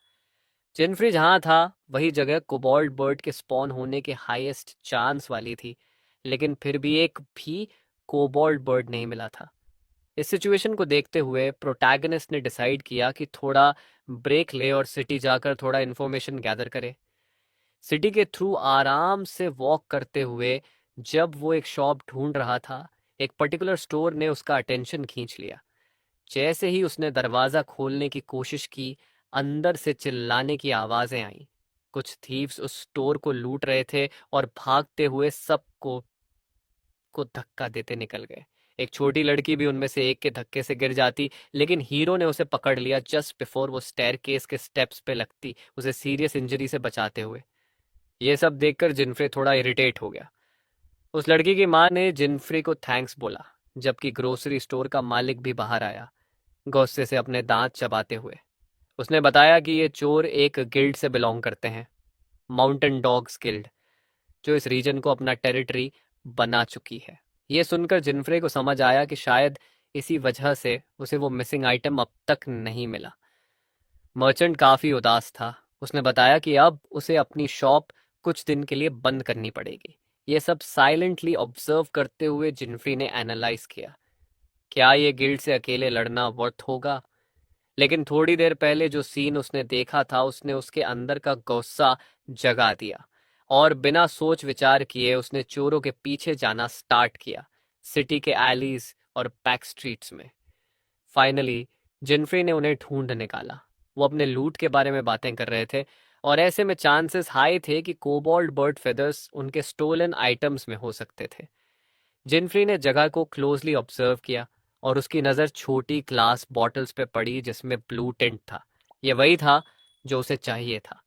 जिनफ्री जहां था वही जगह कोबाल्ट बर्ड के स्पॉन होने के हाईएस्ट चांस वाली थी, लेकिन फिर भी एक भी कोबाल्ट बर्ड नहीं मिला था। इस सिचुएशन को देखते हुए प्रोटैगनिस्ट ने डिसाइड किया कि थोड़ा ब्रेक ले और सिटी जाकर थोड़ा इन्फॉर्मेशन गैदर करे। सिटी के थ्रू आराम से वॉक करते हुए जब वो एक शॉप ढूंढ रहा था, एक पर्टिकुलर स्टोर ने उसका अटेंशन खींच लिया। जैसे ही उसने दरवाजा खोलने की कोशिश की, अंदर से चिल्लाने की आवाजें आईं। कुछ थीव्स उस स्टोर को लूट रहे थे और भागते हुए सबको को धक्का देते निकल गए। एक छोटी लड़की भी उनमें से एक के धक्के से गिर जाती, लेकिन हीरो ने उसे पकड़ लिया जस्ट बिफोर वो स्टेयरकेस के स्टेप्स पे लगती, उसे सीरियस इंजरी से बचाते हुए। ये सब देखकर जिनफ्रे थोड़ा इरिटेट हो गया। उस लड़की की माँ ने जिनफ्रे को थैंक्स बोला, जबकि ग्रोसरी स्टोर का मालिक भी बाहर आया, गुस्से से अपने दांत चबाते हुए। उसने बताया कि ये चोर एक गिल्ड से बिलोंग करते हैं, माउंटेन डॉग्स गिल्ड, जो इस रीजन को अपना टेरिटरी बना चुकी है। ये सुनकर जिनफ्रे को समझ आया कि शायद इसी वजह से उसे वो मिसिंग आइटम अब तक नहीं मिला। मर्चेंट काफ़ी उदास था। उसने बताया कि अब उसे अपनी शॉप कुछ दिन के लिए बंद करनी पड़ेगी। ये सब साइलेंटली ऑब्जर्व करते हुए जिनफ्री ने एनालाइज किया, क्या ये गिल्ड से अकेले लड़ना वर्थ होगा। लेकिन थोड़ी देर पहले जो सीन उसने देखा था उसने उसके अंदर का गुस्सा जगा दिया, और बिना सोच विचार किए उसने चोरों के पीछे जाना स्टार्ट किया, सिटी के एलीज और बैक स्ट्रीट्स में। फाइनली जिनफ्री ने उन्हें ढूंढ निकाला। वो अपने लूट के बारे में बातें कर रहे थे, और ऐसे में चांसेस हाई थे कि कोबाल्ट बर्ड फेदर्स उनके स्टोलन आइटम्स में हो सकते थे। जिनफ्री ने जगह को क्लोजली ऑब्जर्व किया, और उसकी नज़र छोटी ग्लास बॉटल्स पे पड़ी जिसमें ब्लू टिंट था। ये वही था जो उसे चाहिए था।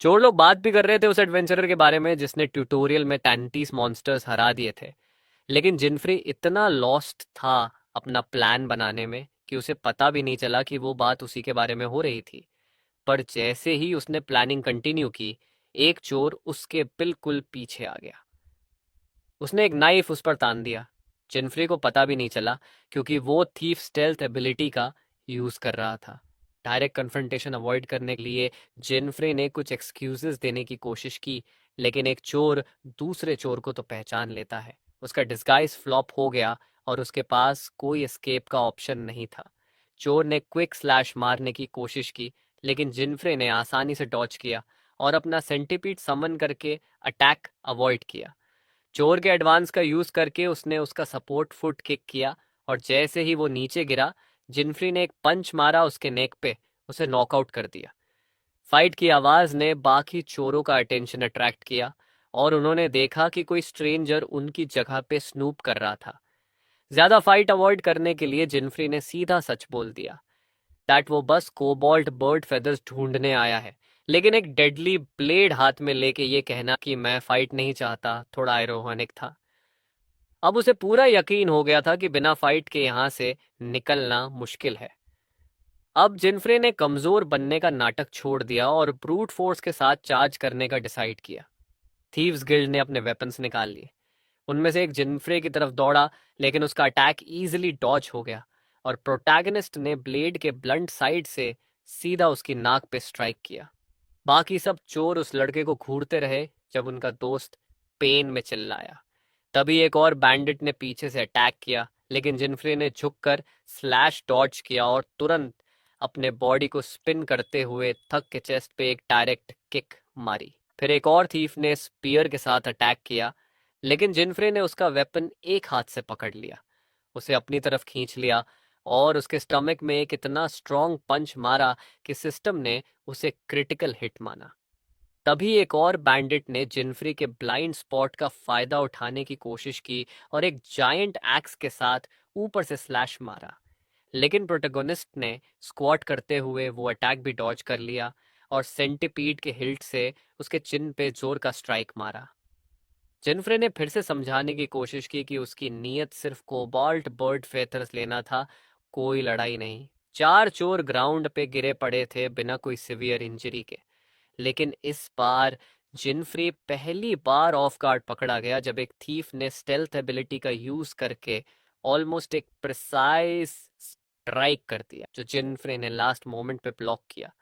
चोर लोग बात भी कर रहे थे उस एडवेंचरर के बारे में जिसने ट्यूटोरियल में 33 मॉन्स्टर्स हरा दिए थे, लेकिन जिनफ्री इतना लॉस्ट था अपना प्लान बनाने में कि उसे पता भी नहीं चला कि वो बात उसी के बारे में हो रही थी। पर जैसे ही उसने प्लानिंग कंटिन्यू की, एक चोर उसके बिल्कुल पीछे आ गया। उसने एक नाइफ उस पर तान दिया। जिनफ्री को पता भी नहीं चला, क्योंकि वो थीफ स्टेल्थ एबिलिटी का यूज कर रहा था। डायरेक्ट कन्फ्रंटेशन अवॉइड करने के लिए जिनफ्री ने कुछ एक्सक्यूजेस देने की कोशिश की, लेकिन एक चोर दूसरे चोर को तो पहचान लेता है। उसका डिस्गाइज फ्लॉप हो गया और उसके पास कोई एस्केप का ऑप्शन नहीं था। चोर ने क्विक स्लैश मारने की कोशिश की, लेकिन जिनफ्रे ने आसानी से डॉच किया और अपना सेंटीपीड समन करके अटैक अवॉइड किया। चोर के एडवांस का यूज करके उसने उसका सपोर्ट फुट किक किया, और जैसे ही वो नीचे गिरा, जिनफ्री ने एक पंच मारा उसके नेक पे, उसे नॉकआउट कर दिया। फाइट की आवाज ने बाकी चोरों का अटेंशन अट्रैक्ट किया, और उन्होंने देखा कि कोई स्ट्रेंजर उनकी जगह पे स्नूप कर रहा था। ज्यादा फाइट अवॉइड करने के लिए जिनफ्री ने सीधा सच बोल दिया दैट वो बस कोबाल्ट बर्ड फेदर्स ढूंढने आया है, लेकिन एक डेडली ब्लेड हाथ में लेके ये कहना कि मैं फाइट नहीं चाहता थोड़ा आयरोनिक था। अब उसे पूरा यकीन हो गया था कि बिना फाइट के यहाँ से निकलना मुश्किल है। अब जिनफ्रे ने कमजोर बनने का नाटक छोड़ दिया और ब्रूट फोर्स के साथ चार्ज करने का डिसाइड किया। थीव्स गिल्ड ने अपने वेपन्स निकाल लिए। उनमें से एक जिनफ्रे की तरफ दौड़ा, लेकिन उसका अटैक इजीली डॉज हो गया। और प्रोटैगनिस्ट ने ब्लेड के ब्लंट साइड से सीधा उसकी नाक पे स्ट्राइक किया। बाकी सब चोर उस लड़के को घूरते रहे जब उनका दोस्त पेन में चिल्लाया। तभी एक और बैंडिट ने पीछे से अटैक किया, लेकिन जिनफ्रे ने झुककर स्लैश डॉज किया और तुरंत अपने बॉडी को स्पिन करते हुए थक के चेस्ट पे एक डायरेक्ट किक मारी। फिर एक और थीफ ने स्पीयर के साथ अटैक किया, लेकिन जिनफ्रे ने उसका वेपन एक हाथ से पकड़ लिया, उसे अपनी तरफ खींच लिया और उसके स्टमक में एक इतना स्ट्रॉन्ग पंच मारा कि सिस्टम ने उसे क्रिटिकल हिट माना। तभी एक और बैंडिट ने जिनफ्री के ब्लाइंड स्पॉट का फायदा उठाने की कोशिश की और एक जायंट एक्स के साथ ऊपर से स्लैश मारा, लेकिन प्रोटैगनिस्ट ने स्क्वाट करते हुए वो अटैक भी डॉज कर लिया और सेंटीपीड के हिल्ट से उसके चिन पे जोर का स्ट्राइक मारा। जिनफ्रे ने फिर से समझाने की कोशिश की कि उसकी नीयत सिर्फ कोबाल्ट बर्ड फेथर्स लेना था, कोई लड़ाई नहीं। 4 चोर ग्राउंड पे गिरे पड़े थे बिना कोई सिवियर इंजरी के, लेकिन इस बार जिनफ्री पहली बार ऑफ गार्ड पकड़ा गया जब एक थीफ ने स्टेल्थ एबिलिटी का यूज करके ऑलमोस्ट एक प्रिसाइज स्ट्राइक कर दिया जो जिनफ्रे ने लास्ट मोमेंट पे ब्लॉक किया।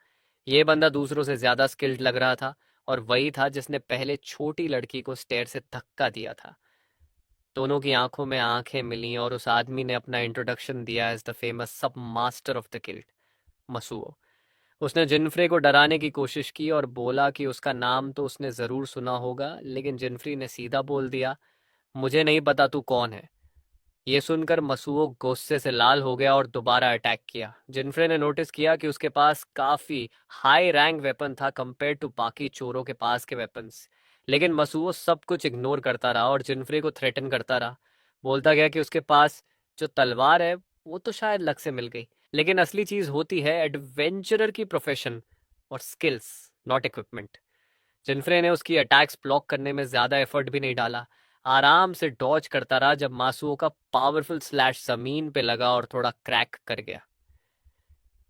ये बंदा दूसरों से ज्यादा स्किल्ड लग रहा था और वही था जिसने पहले छोटी लड़की को स्टेयर से धक्का दिया था। दोनों की आंखों में आंखें मिली और उस आदमी ने अपना इंट्रोडक्शन दिया एज द फेमस सब मास्टर ऑफ द गिल्ड, मसूओ। उसने जिनफ्रे को डराने की कोशिश की और बोला कि उसका नाम तो उसने जरूर सुना होगा, लेकिन जिनफ्री ने सीधा बोल दिया, मुझे नहीं पता तू कौन है। ये सुनकर मसूओ गुस्से से लाल हो गया और दोबारा अटैक किया। जिनफ्रे ने नोटिस किया कि उसके पास काफी हाई रैंक वेपन था कंपेयर टू बाकी चोरों के पास के वेपन्स, लेकिन मसूओ सब कुछ इग्नोर करता रहा और जिनफ्रे को थ्रेटन करता रहा। बोलता गया कि उसके पास जो तलवार है वो तो शायद लक से मिल गई, लेकिन असली चीज होती है एडवेंचरर की प्रोफेशन और स्किल्स, नॉट इक्विपमेंट। जिनफ्रे ने उसकी अटैक्स ब्लॉक करने में ज्यादा एफर्ट भी नहीं डाला, आराम से डॉज करता रहा जब मासूओ का पावरफुल स्लैश जमीन पे लगा और थोड़ा क्रैक कर गया।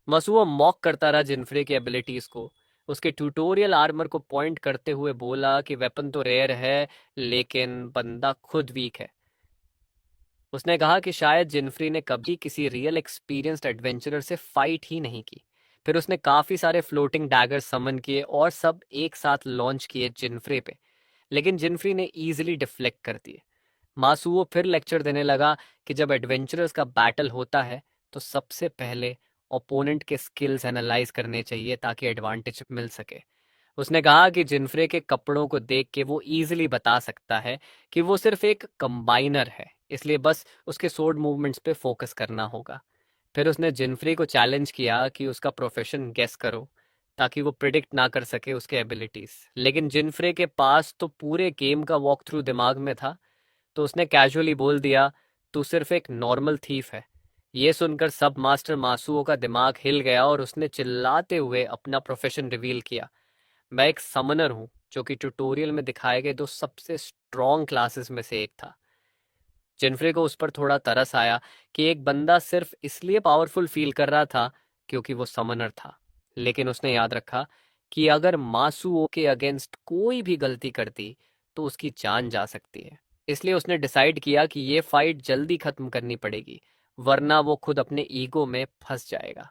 मसूओ मॉक करता रहा जिनफ्रे की एबिलिटीज को, उसके ट्यूटोरियल आर्मर को पॉइंट करते हुए बोला कि वेपन तो रेयर है लेकिन बंदा खुद वीक है। उसने कहा कि शायद जिनफ्री ने कभी किसी रियल एक्सपीरियंस्ड एडवेंचरर से फाइट ही नहीं की। फिर उसने काफी सारे फ्लोटिंग डैगर समन किए और सब एक साथ लॉन्च किए जिनफ्रे पे, लेकिन जिनफ्री ने इजीली डिफ्लेक्ट कर दिए। मासूओ फिर लेक्चर देने लगा कि जब एडवेंचरर्स का बैटल होता है तो सबसे पहले ओपोनेंट के स्किल्स एनालाइज करने चाहिए ताकि एडवांटेज मिल सके। उसने कहा कि जिनफ्रे के कपड़ों को देख के वो इजीली बता सकता है कि वो सिर्फ एक कंबाइनर है, इसलिए बस उसके सोर्ड मूवमेंट्स पे फोकस करना होगा। फिर उसने जिनफ्रे को चैलेंज किया कि उसका प्रोफेशन गेस करो ताकि वो प्रिडिक्ट ना कर सके उसके एबिलिटीज, लेकिन जिनफ्रे के पास तो पूरे गेम का वॉक थ्रू दिमाग में था, तो उसने कैजुअली बोल दिया, तू सिर्फ एक नॉर्मल थीफ है। ये सुनकर सब मास्टर मासूओं का दिमाग हिल गया और उसने चिल्लाते हुए अपना प्रोफेशन रिवील किया, मैं एक समनर हूँ जो कि ट्यूटोरियल में दिखाए गए 2 सबसे स्ट्रॉन्ग क्लासेस में से एक था। जिनफ्रे को उस पर थोड़ा तरस आया कि एक बंदा सिर्फ इसलिए पावरफुल फील कर रहा था क्योंकि वो समनर था, लेकिन उसने याद रखा कि अगर मासूओं के अगेंस्ट कोई भी गलती करती तो उसकी जान जा सकती है। इसलिए उसने डिसाइड किया कि ये फाइट जल्दी खत्म करनी पड़ेगी, वरना वो खुद अपने ईगो में फंस जाएगा।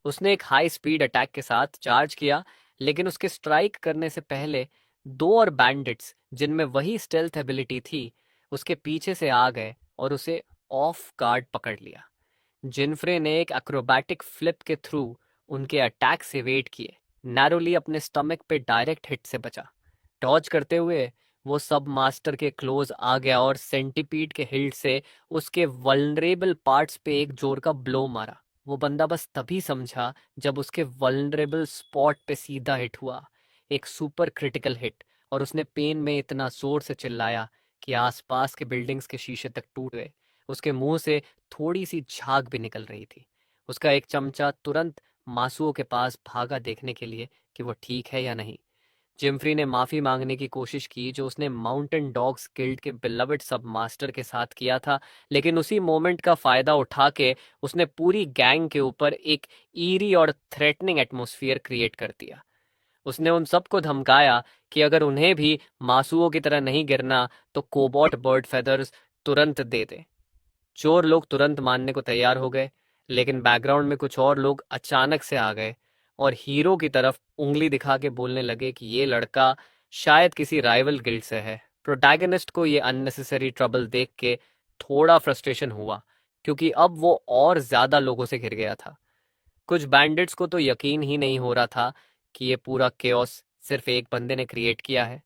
उसने एक हाई स्पीड अटैक के साथ चार्ज किया, लेकिन उसके स्ट्राइक करने से पहले 2 और बैंडिट्स जिनमें वही स्टेल्थ एबिलिटी थी उसके पीछे से आ गए और उसे ऑफ गार्ड पकड़ लिया। जिनफ्रे ने एक एक्रोबैटिक फ्लिप के थ्रू उनके अटैक से वेट किए, नैरोली अपने स्टमक पे डायरेक्ट हिट से बचा। डॉज करते हुए वो सब मास्टर के क्लोज आ गया और सेंटीपीड के हिल्ट से उसके वल्नरेबल पार्ट्स पे एक जोर का ब्लो मारा। वो बंदा बस तभी समझा जब उसके वल्नरेबल स्पॉट पे सीधा हिट हुआ, एक सुपर क्रिटिकल हिट, और उसने पेन में इतना जोर से चिल्लाया कि आसपास के बिल्डिंग्स के शीशे तक टूट गए। उसके मुंह से थोड़ी सी झाग भी निकल रही थी। उसका एक चमचा तुरंत मासूओं के पास भागा देखने के लिए कि वो ठीक है या नहीं। जिम्फ्री ने माफी मांगने की कोशिश की जो उसने माउंटेन डॉग्स गिल्ड के बिलवड सब मास्टर के साथ किया था, लेकिन उसी मोमेंट का फायदा उठा के उसने पूरी गैंग के ऊपर एक ईरी और थ्रेटनिंग एटमॉस्फेयर क्रिएट कर दिया। उसने उन सबको धमकाया कि अगर उन्हें भी मासूओं की तरह नहीं गिरना तो कोबॉट बर्ड फेदर्स तुरंत दे दे। चोर लोग तुरंत मानने को तैयार हो गए, लेकिन बैकग्राउंड में कुछ और लोग अचानक से आ गए और हीरो की तरफ उंगली दिखा के बोलने लगे कि ये लड़का शायद किसी राइवल गिल्ड से है। प्रोटैगनिस्ट को ये अननेसेसरी ट्रबल देख के थोड़ा फ्रस्ट्रेशन हुआ, क्योंकि अब वो और ज्यादा लोगों से घिर गया था। कुछ बैंडिट्स को तो यकीन ही नहीं हो रहा था कि ये पूरा केओस सिर्फ एक बंदे ने क्रिएट किया है।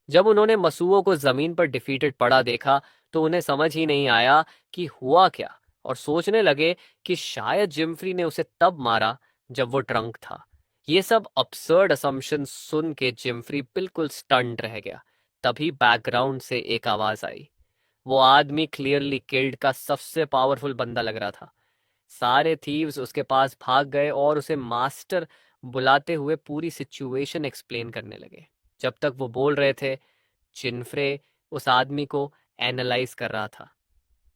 जब उन्होंने मसूओं को जमीन पर डिफीटेड पड़ा देखा तो उन्हें समझ ही नहीं आया कि हुआ क्या, और सोचने लगे कि शायद जिम्फ्री ने उसे तब मारा जब वो ड्रंक था। ये सब अब्सर्ड असम्पशन सुन के जिम्फ्री बिल्कुल स्टन्ड रह गया। तभी बैकग्राउंड से एक आवाज आई। वो आदमी क्लियरली किल्ड का सबसे पावरफुल बंदा लग रहा था। सारे थीव्स उसके पास भाग गए और उसे मास्टर बुलाते हुए पूरी सिचुएशन एक्सप्लेन करने लगे। जब तक वो बोल रहे थे, जिनफ्रे उस आदमी को एनालाइज कर रहा था।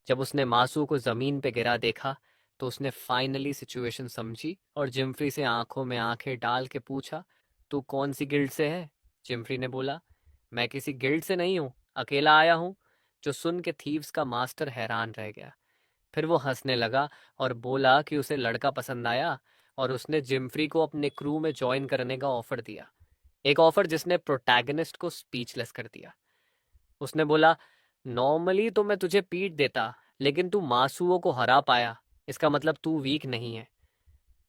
जब उसने मासू को जमीन पे गिरा देखा तो उसने फाइनली सिचुएशन समझी और जिम्फ्री से आंखों में आंखें डाल के पूछा, तू कौन सी गिल्ड से है? जिम्फ्री ने बोला, मैं किसी गिल्ड से नहीं हूँ, अकेला आया हूँ। जो सुन के थीव्स का मास्टर हैरान रह गया। फिर वो हंसने लगा और बोला कि उसे लड़का पसंद आया और उसने जिम्फ्री को अपने क्रू में ज्वाइन करने का ऑफर दिया। एक ऑफर जिसने प्रोटैगनिस्ट को स्पीचलेस कर दिया। उसने बोला, नॉर्मली तो मैं तुझे पीट देता, लेकिन तू मासूओं को हरा पाया, इसका मतलब तू वीक नहीं है।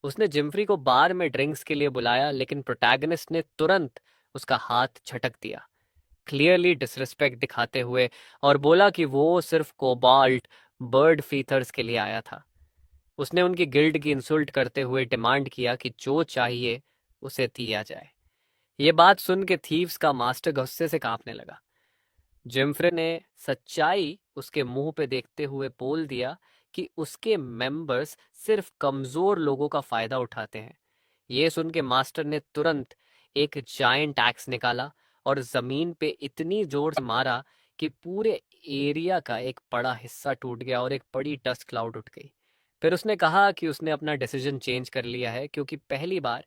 उसने जिम्फ्री को बार में ड्रिंक्स के लिए बुलाया, लेकिन प्रोटैगनिस्ट ने तुरंत उसका हाथ झटक दिया, क्लियरली डिसरिस्पेक्ट दिखाते हुए, और बोला कि वो सिर्फ कोबाल्ट बर्ड फीथर्स के लिए आया था। उसने उनकी गिल्ड की इंसल्ट करते हुए डिमांड किया कि जो चाहिए उसे दिया जाए। ये बात सुन के थीव्स का मास्टर गुस्से से कांपने लगा। जिम्फ्रे ने सच्चाई उसके मुंह पे देखते हुए बोल दिया कि उसके मेंबर्स सिर्फ कमजोर लोगों का फायदा उठाते हैं। ये सुन के मास्टर ने तुरंत एक जायंट एक्स निकाला और जमीन पे इतनी जोर से मारा कि पूरे एरिया का एक बड़ा हिस्सा टूट गया और एक बड़ी डस्ट क्लाउड उठ गई। फिर उसने कहा कि उसने अपना डिसीजन चेंज कर लिया है, क्योंकि पहली बार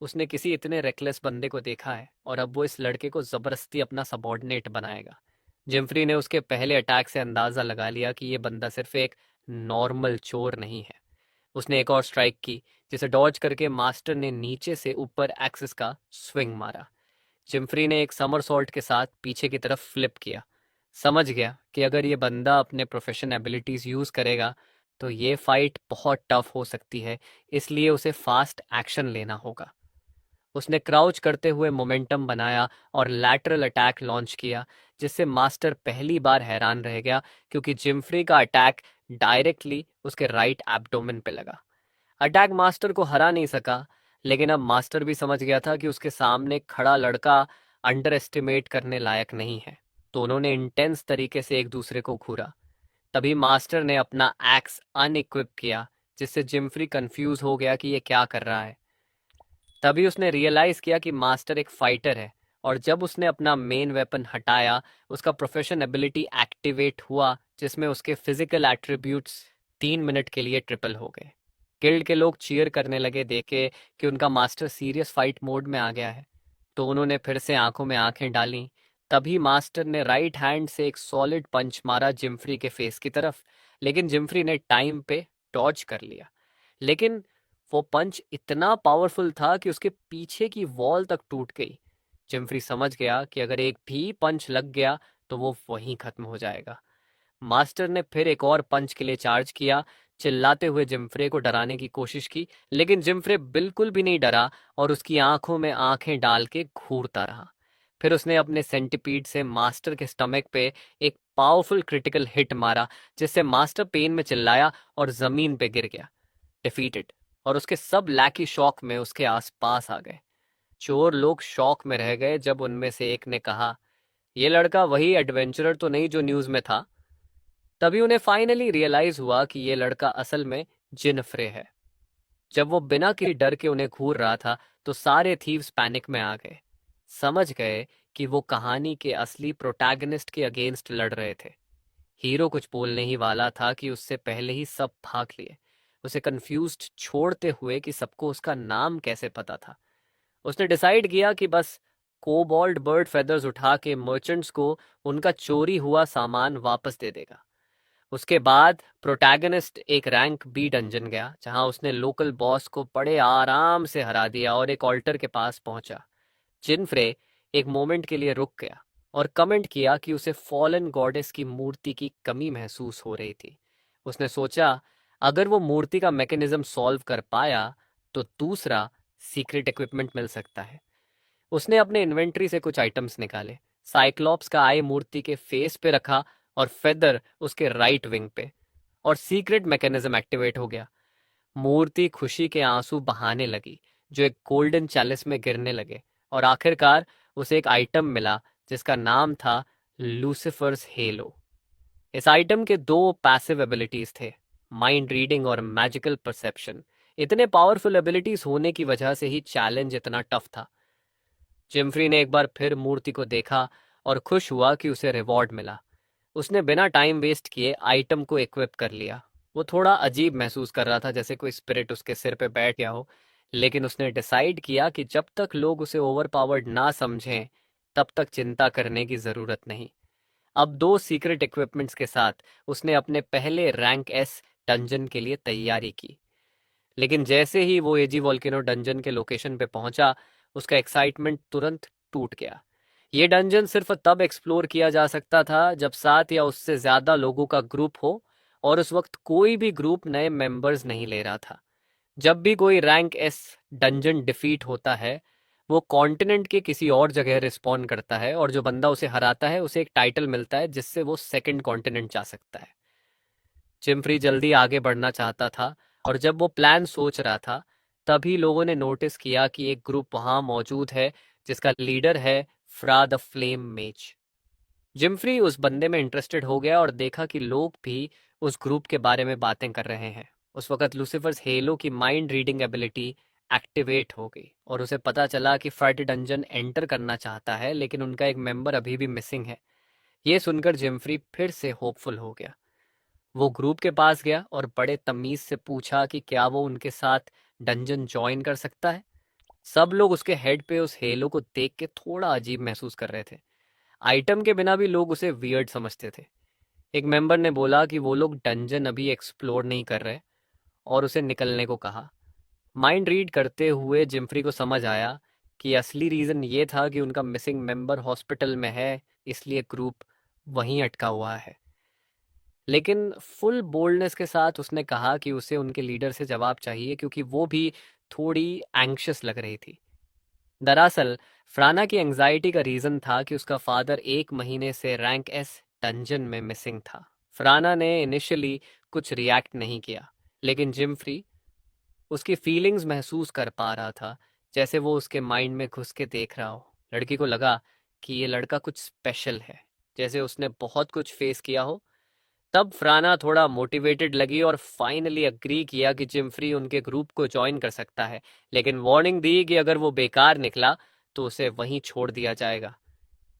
उसने किसी इतने रेकलेस बंदे को देखा है और अब वो इस लड़के को जबरदस्ती अपना सबॉर्डिनेट बनाएगा। जिम्फ्री ने उसके पहले अटैक से अंदाजा लगा लिया कि ये बंदा सिर्फ एक नॉर्मल चोर नहीं है। उसने एक और स्ट्राइक की, जिसे डॉज करके मास्टर ने नीचे से ऊपर एक्सिस का स्विंग मारा। जिम्फ्री ने एक समरसॉल्ट के साथ पीछे की तरफ फ्लिप किया। समझ गया कि अगर ये बंदा अपने प्रोफेशन एबिलिटीज यूज करेगा तो ये फाइट बहुत टफ हो सकती है, इसलिए उसे फास्ट एक्शन लेना होगा। उसने क्राउच करते हुए मोमेंटम बनाया और लैटरल अटैक लॉन्च किया, जिससे मास्टर पहली बार हैरान रह गया, क्योंकि जिम्फ्री का अटैक डायरेक्टली उसके राइट एब्डोमेन पे लगा। अटैक मास्टर को हरा नहीं सका, लेकिन अब मास्टर भी समझ गया था कि उसके सामने खड़ा लड़का अंडर एस्टिमेट करने लायक नहीं है। तो उन्होंने इंटेंस तरीके से एक दूसरे को घूरा। तभी मास्टर ने अपना एक्स अनइक्विप किया, जिससे जिम्फ्री कंफ्यूज हो गया कि ये क्या कर रहा है। तभी उसने रियलाइज किया कि मास्टर एक फाइटर है, और जब उसने अपना मेन वेपन हटाया उसका प्रोफेशन एबिलिटी एक्टिवेट हुआ, जिसमें उसके फिजिकल एट्रीब्यूट्स 3 मिनट के लिए ट्रिपल हो गए। गिल्ड के लोग चीयर करने लगे देखे कि उनका मास्टर सीरियस फाइट मोड में आ गया है। तो उन्होंने फिर से आंखों में आंखें डाली। तभी मास्टर ने राइट हैंड से एक सॉलिड पंच मारा जिम्फ्री के फेस की तरफ, लेकिन जिम्फ्री ने टाइम पे डॉज कर लिया। लेकिन वो पंच इतना पावरफुल था कि उसके पीछे की वॉल तक टूट गई। जिम्फ्री समझ गया कि अगर एक भी पंच लग गया तो वो वहीं खत्म हो जाएगा। मास्टर ने फिर एक और पंच के लिए चार्ज किया, चिल्लाते हुए जिम्फ्रे को डराने की कोशिश की, लेकिन जिम्फ्रे बिल्कुल भी नहीं डरा और उसकी आंखों में आंखें डाल के घूरता रहा। फिर उसने अपने सेंटीपीड से मास्टर के स्टमक पे एक पावरफुल क्रिटिकल हिट मारा, जिससे मास्टर पेन में चिल्लाया और जमीन पे गिर गया, डिफीटेड। और उसके सब लैकी शॉक में उसके आसपास आ गए। चोर लोग शॉक में रह गए जब उनमें से एक ने कहा, ये लड़का वही एडवेंचरर तो नहीं जो न्यूज में था। तभी उन्हें फाइनली रियलाइज हुआ कि ये लड़का असल में जिनफ्रे है। जब वो बिना किसी डर के उन्हें घूर रहा था तो सारे थीव्स पैनिक में आ गए। समझ गए कि वो कहानी के असली प्रोटैगनिस्ट के अगेंस्ट लड़ रहे थे। हीरो कुछ बोलने ही वाला था कि उससे पहले ही सब भाग लिए, उसे कंफ्यूज्ड छोड़ते हुए कि सबको उसका नाम कैसे पता था। उसने डिसाइड किया कि बस कोबॉल्ट बर्ड फेदर्स उठा के मर्चेंट्स को उनका चोरी हुआ सामान वापस दे देगा। उसके बाद प्रोटैगनिस्ट एक रैंक बी डंजन गया, जहां उसने लोकल बॉस को बड़े आराम से हरा दिया और एक ऑल्टर के पास पहुंचा। जिनफ्रे एक मोमेंट के लिए रुक गया और कमेंट किया कि उसे फॉलन गॉडेस की मूर्ति की कमी महसूस हो रही थी। उसने सोचा, अगर वो मूर्ति का मैकेनिज्म सॉल्व कर पाया तो दूसरा सीक्रेट इक्विपमेंट मिल सकता है। उसने अपने इन्वेंट्री से कुछ आइटम्स निकाले। साइक्लॉप्स का आई मूर्ति के फेस पे रखा और फेदर उसके राइट विंग पे, और सीक्रेट मैकेनिज्म एक्टिवेट हो गया। मूर्ति खुशी के आंसू बहाने लगी, जो एक गोल्डन चैलिस में गिरने लगे, और आखिरकार उसे एक आइटम मिला जिसका नाम था लूसिफर्स हेलो। इस आइटम के दो पैसिव एबिलिटीज थे, माइंड रीडिंग और मैजिकल परसेप्शन। इतने पावरफुल एबिलिटीज होने की वजह से ही चैलेंज इतना टफ था। जिम्फ्री ने एक बार फिर मूर्ति को देखा और खुश हुआ कि उसे रिवॉर्ड मिला। उसने बिना टाइम वेस्ट किए आइटम को इक्विप कर लिया। वो थोड़ा अजीब महसूस कर रहा था, जैसे कोई स्पिरिट उसके सिर पे बैठ गया हो, लेकिन उसने डिसाइड किया कि जब तक लोग उसे ओवरपावर्ड ना समझें तब तक चिंता करने की ज़रूरत नहीं। अब दो सीक्रेट इक्विपमेंट्स के साथ उसने अपने पहले रैंक एस डंजन के लिए तैयारी की। लेकिन जैसे ही वो एजी वॉल्केनो डंजन के लोकेशन पे पहुंचा, उसका एक्साइटमेंट तुरंत टूट गया। ये डंजन सिर्फ तब एक्सप्लोर किया जा सकता था जब 7 या उससे ज्यादा लोगों का ग्रुप हो, और उस वक्त कोई भी ग्रुप नए मेंबर्स नहीं ले रहा था। जब भी कोई रैंक एस डंजन डिफीट होता है, वो कॉन्टिनेंट के किसी और जगह रिस्पॉन करता है, और जो बंदा उसे हराता है उसे एक टाइटल मिलता है जिससे वो सेकंड कॉन्टिनेंट जा सकता है। जिम्फ्री जल्दी आगे बढ़ना चाहता था, और जब वो प्लान सोच रहा था, तभी लोगों ने नोटिस किया कि एक ग्रुप वहां मौजूद है जिसका लीडर है फ्रा द फ्लेम मेज। जिम्फ्री उस बंदे में इंटरेस्टेड हो गया और देखा कि लोग भी उस ग्रुप के बारे में बातें कर रहे हैं। उस वक्त लूसीफर्स हेलो की माइंड रीडिंग एबिलिटी एक्टिवेट हो गई, और उसे पता चला कि फ्राइड डंजन एंटर करना चाहता है, लेकिन उनका एक मेंबर अभी भी मिसिंग है। ये सुनकर जिम्फ्री फिर से होपफुल हो गया। वो ग्रुप के पास गया और बड़े तमीज से पूछा कि क्या वो उनके साथ डंजन ज्वाइन कर सकता है। सब लोग उसके हेड पे उस हेलो को देख के थोड़ा अजीब महसूस कर रहे थे। आइटम के बिना भी लोग उसे वियर्ड समझते थे। एक मेंबर ने बोला कि वो लोग डंजन अभी एक्सप्लोर नहीं कर रहे, और उसे निकलने को कहा। माइंड रीड करते हुए जिम्फ्री को समझ आया कि असली रीजन ये था कि उनका मिसिंग मेंबर हॉस्पिटल में है, इसलिए ग्रुप वहीं अटका हुआ है। लेकिन फुल बोल्डनेस के साथ उसने कहा कि उसे उनके लीडर से जवाब चाहिए, क्योंकि वो भी थोड़ी एंग्शियस लग रही थी। दरअसल फ्राना की एंजाइटी का रीजन था कि उसका फादर 1 महीने से रैंक एस डंजन में मिसिंग था। फ्राना ने इनिशियली कुछ रिएक्ट नहीं किया, लेकिन जिम्फ्री उसकी फीलिंग्स महसूस कर पा रहा था, जैसे वो उसके माइंड में घुस के देख रहा हो। लड़की को लगा कि ये लड़का कुछ स्पेशल है, जैसे उसने बहुत कुछ फेस किया हो। तब फ्राना थोड़ा मोटिवेटेड लगी और फाइनली अग्री किया कि जिम्फ्री उनके ग्रुप को ज्वाइन कर सकता है, लेकिन वार्निंग दी कि अगर वो बेकार निकला तो उसे वहीं छोड़ दिया जाएगा।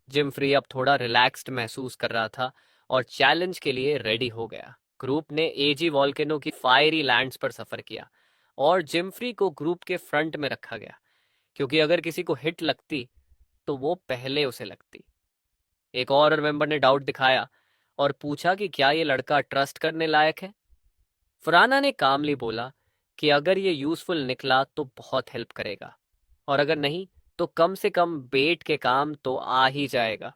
जिम्फ्री अब थोड़ा रिलैक्स्ड महसूस कर रहा था और चैलेंज के लिए रेडी हो गया। ग्रुप ने एजी वॉल्केनो की फायरी लैंड्स पर सफर किया, और जिम्फ्री को ग्रुप के फ्रंट में रखा गया, क्योंकि अगर किसी को हिट लगती तो वो पहले उसे लगती। एक और मेंबर ने डाउट दिखाया और पूछा कि क्या ये लड़का ट्रस्ट करने लायक है। फराना ने कामली बोला कि अगर ये यूजफुल निकला तो बहुत हेल्प करेगा, और अगर नहीं तो कम से कम बेट के काम तो आ ही जाएगा।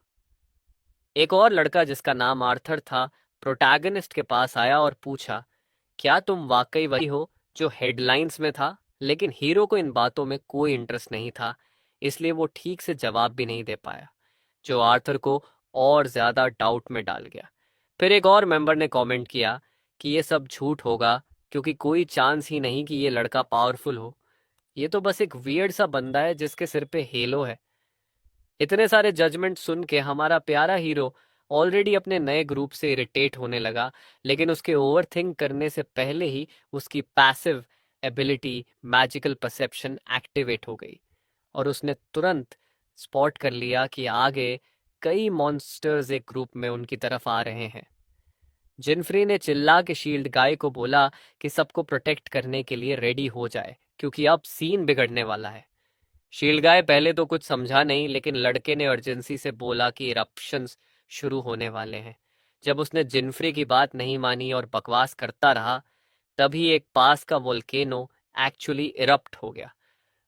एक और लड़का जिसका नाम आर्थर था, प्रोटैगनिस्ट के पास आया और पूछा, क्या तुम वाकई वही हो जो हेडलाइंस में था? लेकिन हीरो को इन बातों में कोई इंटरेस्ट नहीं था, इसलिए वो ठीक से जवाब भी नहीं दे पाया, जो आर्थर को और ज्यादा डाउट में डाल गया। फिर एक और मेंबर ने कमेंट किया कि ये सब झूठ होगा, क्योंकि कोई चांस ही नहीं कि ये लड़का पावरफुल हो। ये तो बस एक वियर्ड सा बंदा है जिसके सिर पे हेलो है। इतने सारे जजमेंट सुन के हमारा प्यारा हीरो ऑलरेडी अपने नए ग्रुप से इरिटेट होने लगा, लेकिन उसके ओवरथिंक करने से पहले ही उसकी passive ability magical perception activate हो गई, और उसने तुरंत स्पॉट कर लिया कि आगे कई मॉन्स्टर्स एक ग्रुप में उनकी तरफ आ रहे हैं। जिनफ्री ने चिल्ला के शील्ड गाय को बोला कि सबको प्रोटेक्ट करने के लिए रेडी हो जाए, क्योंकि अब सीन बिगड़ने वाला है। शील्ड गाय पहले तो कुछ समझा नहीं, लेकिन लड़के ने अर्जेंसी से बोला कि इरप्शंस शुरू होने वाले हैं। जब उसने जिनफ्रे की बात नहीं मानी और बकवास करता रहा, तभी एक पास का वोल्केनो एक्चुअली इरप्ट हो गया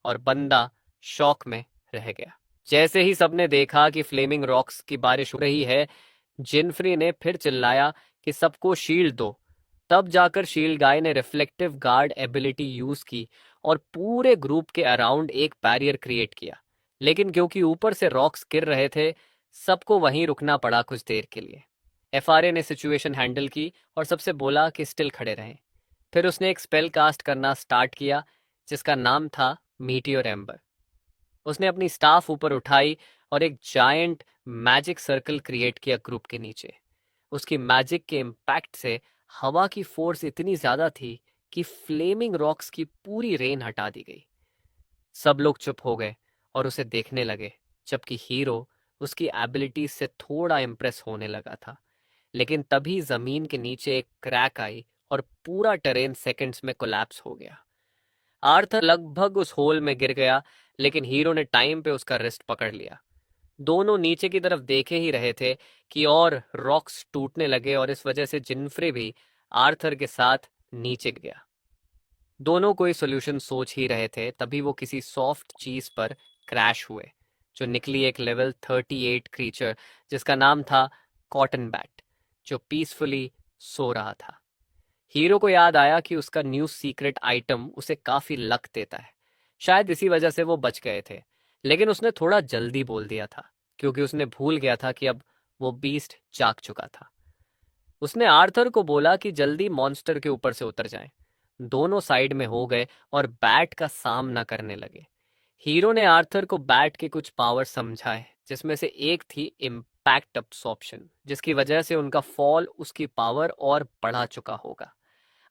और बंदा शॉक में रह गया। जैसे ही सबने देखा कि फ्लेमिंग रॉक्स की बारिश हो रही है, जिनफ्री ने फिर चिल्लाया कि सबको शील्ड दो। तब जाकर शील्ड गाय ने रिफ्लेक्टिव गार्ड एबिलिटी यूज की और पूरे ग्रुप के अराउंड एक बैरियर क्रिएट किया। लेकिन क्योंकि ऊपर से रॉक्स गिर रहे थे, सबको वहीं रुकना पड़ा कुछ देर के लिए। एफआरए ने सिचुएशन हैंडल की और सबसे बोला कि स्टिल खड़े रहें। फिर उसने एक स्पेल कास्ट करना स्टार्ट किया जिसका नाम था मीटियोर एम्बर। उसने अपनी स्टाफ ऊपर उठाई और एक जायंट मैजिक सर्कल क्रिएट किया ग्रुप के नीचे। उसकी मैजिक के इम्पैक्ट से हवा की फोर्स इतनी ज्यादा थी कि फ्लेमिंग रॉक्स की पूरी रेन हटा दी गई। सब लोग चुप हो गए और उसे देखने लगे, जबकि हीरो उसकी एबिलिटी से थोड़ा इम्प्रेस होने लगा था। लेकिन तभी जमीन के नीचे एक क्रैक आई और पूरा टेरेन सेकंड्स में कोलैप्स हो गया। आर्थर लगभग उस होल में गिर गया, लेकिन हीरो ने टाइम पे उसका रिस्ट पकड़ लिया। दोनों नीचे की तरफ देखे ही रहे थे कि और रॉक्स टूटने लगे और इस वजह से जिनफ्रे भी आर्थर के साथ नीचे गया। दोनों कोई सोल्यूशन सोच ही रहे थे, तभी वो किसी सॉफ्ट चीज पर क्रैश हुए, जो निकली एक लेवल 38 क्रीचर जिसका नाम था कॉटन बैट, जो पीसफुली सो रहा था। हीरो को याद आया कि उसका न्यू सीक्रेट आइटम उसे काफी लक देता है। शायद इसी वजह से वो बच गए थे। लेकिन उसने थोड़ा जल्दी बोल दिया था, क्योंकि उसने भूल गया था कि अब वो बीस्ट जाग चुका था। उसने आर्थर को बोला कि जल्दी मॉन्स्टर के ऊपर से उतर जाएं। दोनों साइड में हो गए और बैट का सामना करने लगे। हीरो ने आर्थर को बैट के कुछ पावर समझाए, जिसमें से एक थी इम्पैक्ट अब्सॉर्प्शन, जिसकी वजह से उनका फॉल उसकी पावर और बढ़ा चुका होगा।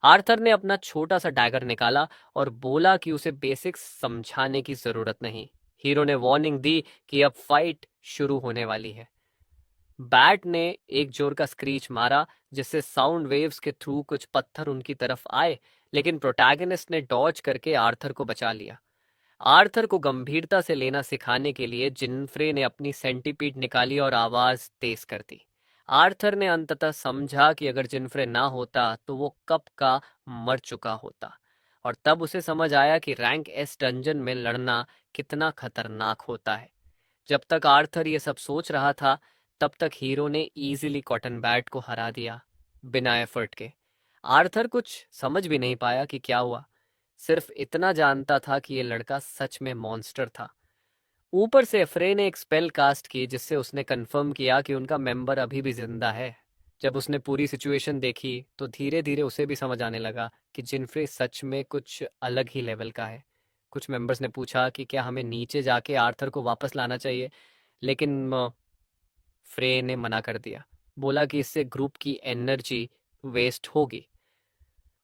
आर्थर ने अपना छोटा सा डैगर निकाला और बोला कि उसे बेसिक्स समझाने की जरूरत नहीं। हीरो ने वार्निंग दी कि अब फाइट शुरू होने वाली है। बैट ने एक जोर का स्क्रीच मारा, जिससे साउंड वेव्स के थ्रू कुछ पत्थर उनकी तरफ आए, लेकिन प्रोटैगनिस्ट ने डॉज करके आर्थर को बचा लिया। आर्थर को गंभीरता से लेना सिखाने के लिए जिनफ्रे ने अपनी सेंटीपीड निकाली और आवाज तेज कर दी। आर्थर ने अंततः समझा कि अगर जिनफ्रे ना होता तो वो कब का मर चुका होता, और तब उसे समझ आया कि रैंक एस डंजन में लड़ना कितना खतरनाक होता है। जब तक आर्थर ये सब सोच रहा था, तब तक हीरो ने इजीली कॉटन बैट को हरा दिया, बिना एफर्ट के। आर्थर कुछ समझ भी नहीं पाया कि क्या हुआ, सिर्फ इतना जानता था कि ये लड़का सच में मॉन्स्टर था। ऊपर से फ्रे ने एक स्पेल कास्ट की, जिससे उसने कंफर्म किया कि उनका मेंबर अभी भी जिंदा है। जब उसने पूरी सिचुएशन देखी तो धीरे धीरे उसे भी समझ आने लगा कि जिनफ्रे सच में कुछ अलग ही लेवल का है। कुछ मेंबर्स ने पूछा कि क्या हमें नीचे जाके आर्थर को वापस लाना चाहिए, लेकिन फ्रे ने मना कर दिया। बोला कि इससे ग्रुप की एनर्जी वेस्ट होगी।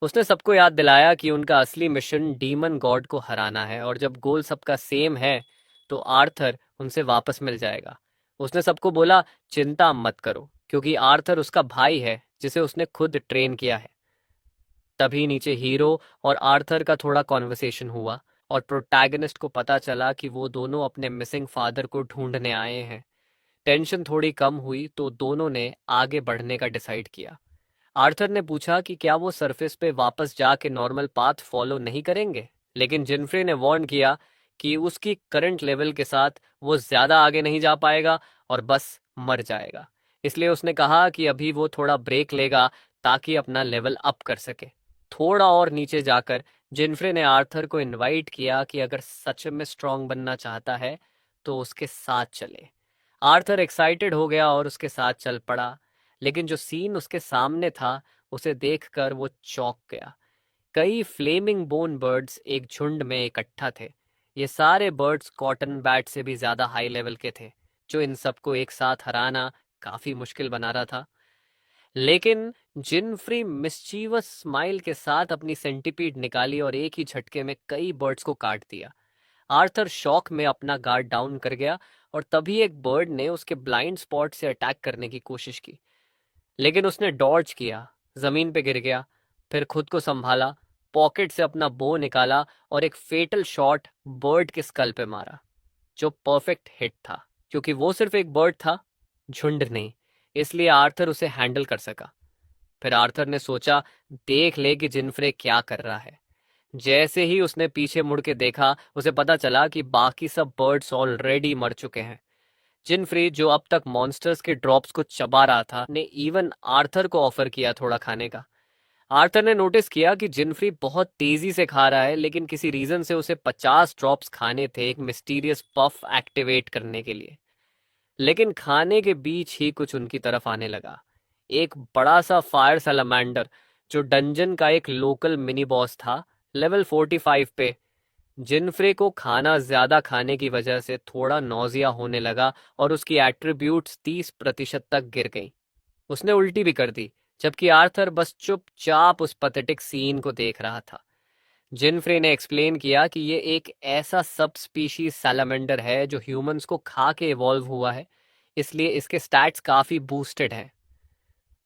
उसने सबको याद दिलाया कि उनका असली मिशन डीमन गॉड को हराना है, और जब गोल सबका सेम है तो आर्थर उनसे वापस मिल जाएगा। उसने सबको बोला, चिंता मत करो, क्योंकि आर्थर उसका भाई है जिसे उसने खुद ट्रेन किया है। तभी नीचे हीरो और आर्थर का थोड़ा कॉन्वर्सेशन हुआ और प्रोटैगनिस्ट को पता चला कि वो दोनों अपने मिसिंग फादर को ढूंढने आए हैं। टेंशन थोड़ी कम हुई तो दोनों ने आगे बढ़ने का डिसाइड किया। आर्थर ने पूछा कि क्या वो सरफेस पे वापस जाके नॉर्मल पाथ फॉलो नहीं करेंगे, लेकिन जिनफ्रे ने वार्न किया कि उसकी करंट लेवल के साथ वो ज्यादा आगे नहीं जा पाएगा और बस मर जाएगा। इसलिए उसने कहा कि अभी वो थोड़ा ब्रेक लेगा ताकि अपना लेवल अप कर सके। थोड़ा और नीचे जाकर जिनफ्रे ने आर्थर को इनवाइट किया कि अगर सच में स्ट्रांग बनना चाहता है तो उसके साथ चले। आर्थर एक्साइटेड हो गया और उसके साथ चल पड़ा, लेकिन जो सीन उसके सामने था उसे देखकर वो चौंक गया। कई फ्लेमिंग बोन बर्ड्स एक झुंड में इकट्ठा थे। ये सारे बर्ड्स कॉटन बैट से भी ज्यादा हाई लेवल के थे, जो इन सबको एक साथ हराना काफी मुश्किल बना रहा था। लेकिन जिनफ्री मिस्चीवस स्माइल के साथ अपनी सेंटीपीड निकाली और एक ही झटके में कई बर्ड्स को काट दिया। आर्थर शॉक में अपना गार्ड डाउन कर गया और तभी एक बर्ड ने उसके ब्लाइंड स्पॉट से अटैक करने की कोशिश की, लेकिन उसने डॉज किया, जमीन पे गिर गया, फिर खुद को संभाला, पॉकेट से अपना बो निकाला और एक फेटल शॉट बर्ड के स्कल पे मारा, जो परफेक्ट हिट था, क्योंकि वो सिर्फ एक बर्ड था, झुंड नहीं। इसलिए आर्थर उसे हैंडल कर सका। फिर आर्थर ने सोचा, देख ले कि जिनफ्रे क्या कर रहा है। जैसे ही उसने पीछे मुड़ के देखा, उसे पता चला कि बाकी सब बर्ड्स ऑलरेडी मर चुके हैं। जिनफ्री, जो अब तक मॉन्स्टर्स के ड्रॉप्स को चबा रहा था, ने इवन आर्थर को ऑफर किया थोड़ा खाने का। आर्थर ने नोटिस किया कि जिनफ्री बहुत तेजी से खा रहा है, लेकिन किसी रीजन से उसे 50 ड्रॉप्स खाने थे एक मिस्टीरियस पफ एक्टिवेट करने के लिए। लेकिन खाने के बीच ही कुछ उनकी तरफ आने लगा। एक बड़ा सा फायर सैलामेंडर, जो डंजन का एक लोकल मिनी बॉस था, लेवल 45 पे। जिनफ्रे को खाना ज्यादा खाने की वजह से थोड़ा नौजिया होने लगा और उसकी एट्रीब्यूट्स 30% तक गिर गईं। उसने उल्टी भी कर दी, जबकि आर्थर बस चुपचाप उस पथेटिक सीन को देख रहा था। जिनफ्रे ने एक्सप्लेन किया कि ये एक ऐसा सब स्पीशीज सैलामेंडर है जो ह्यूमंस को खा के इवॉल्व हुआ है, इसलिए इसके स्टैट्स काफी बूस्टेड हैं।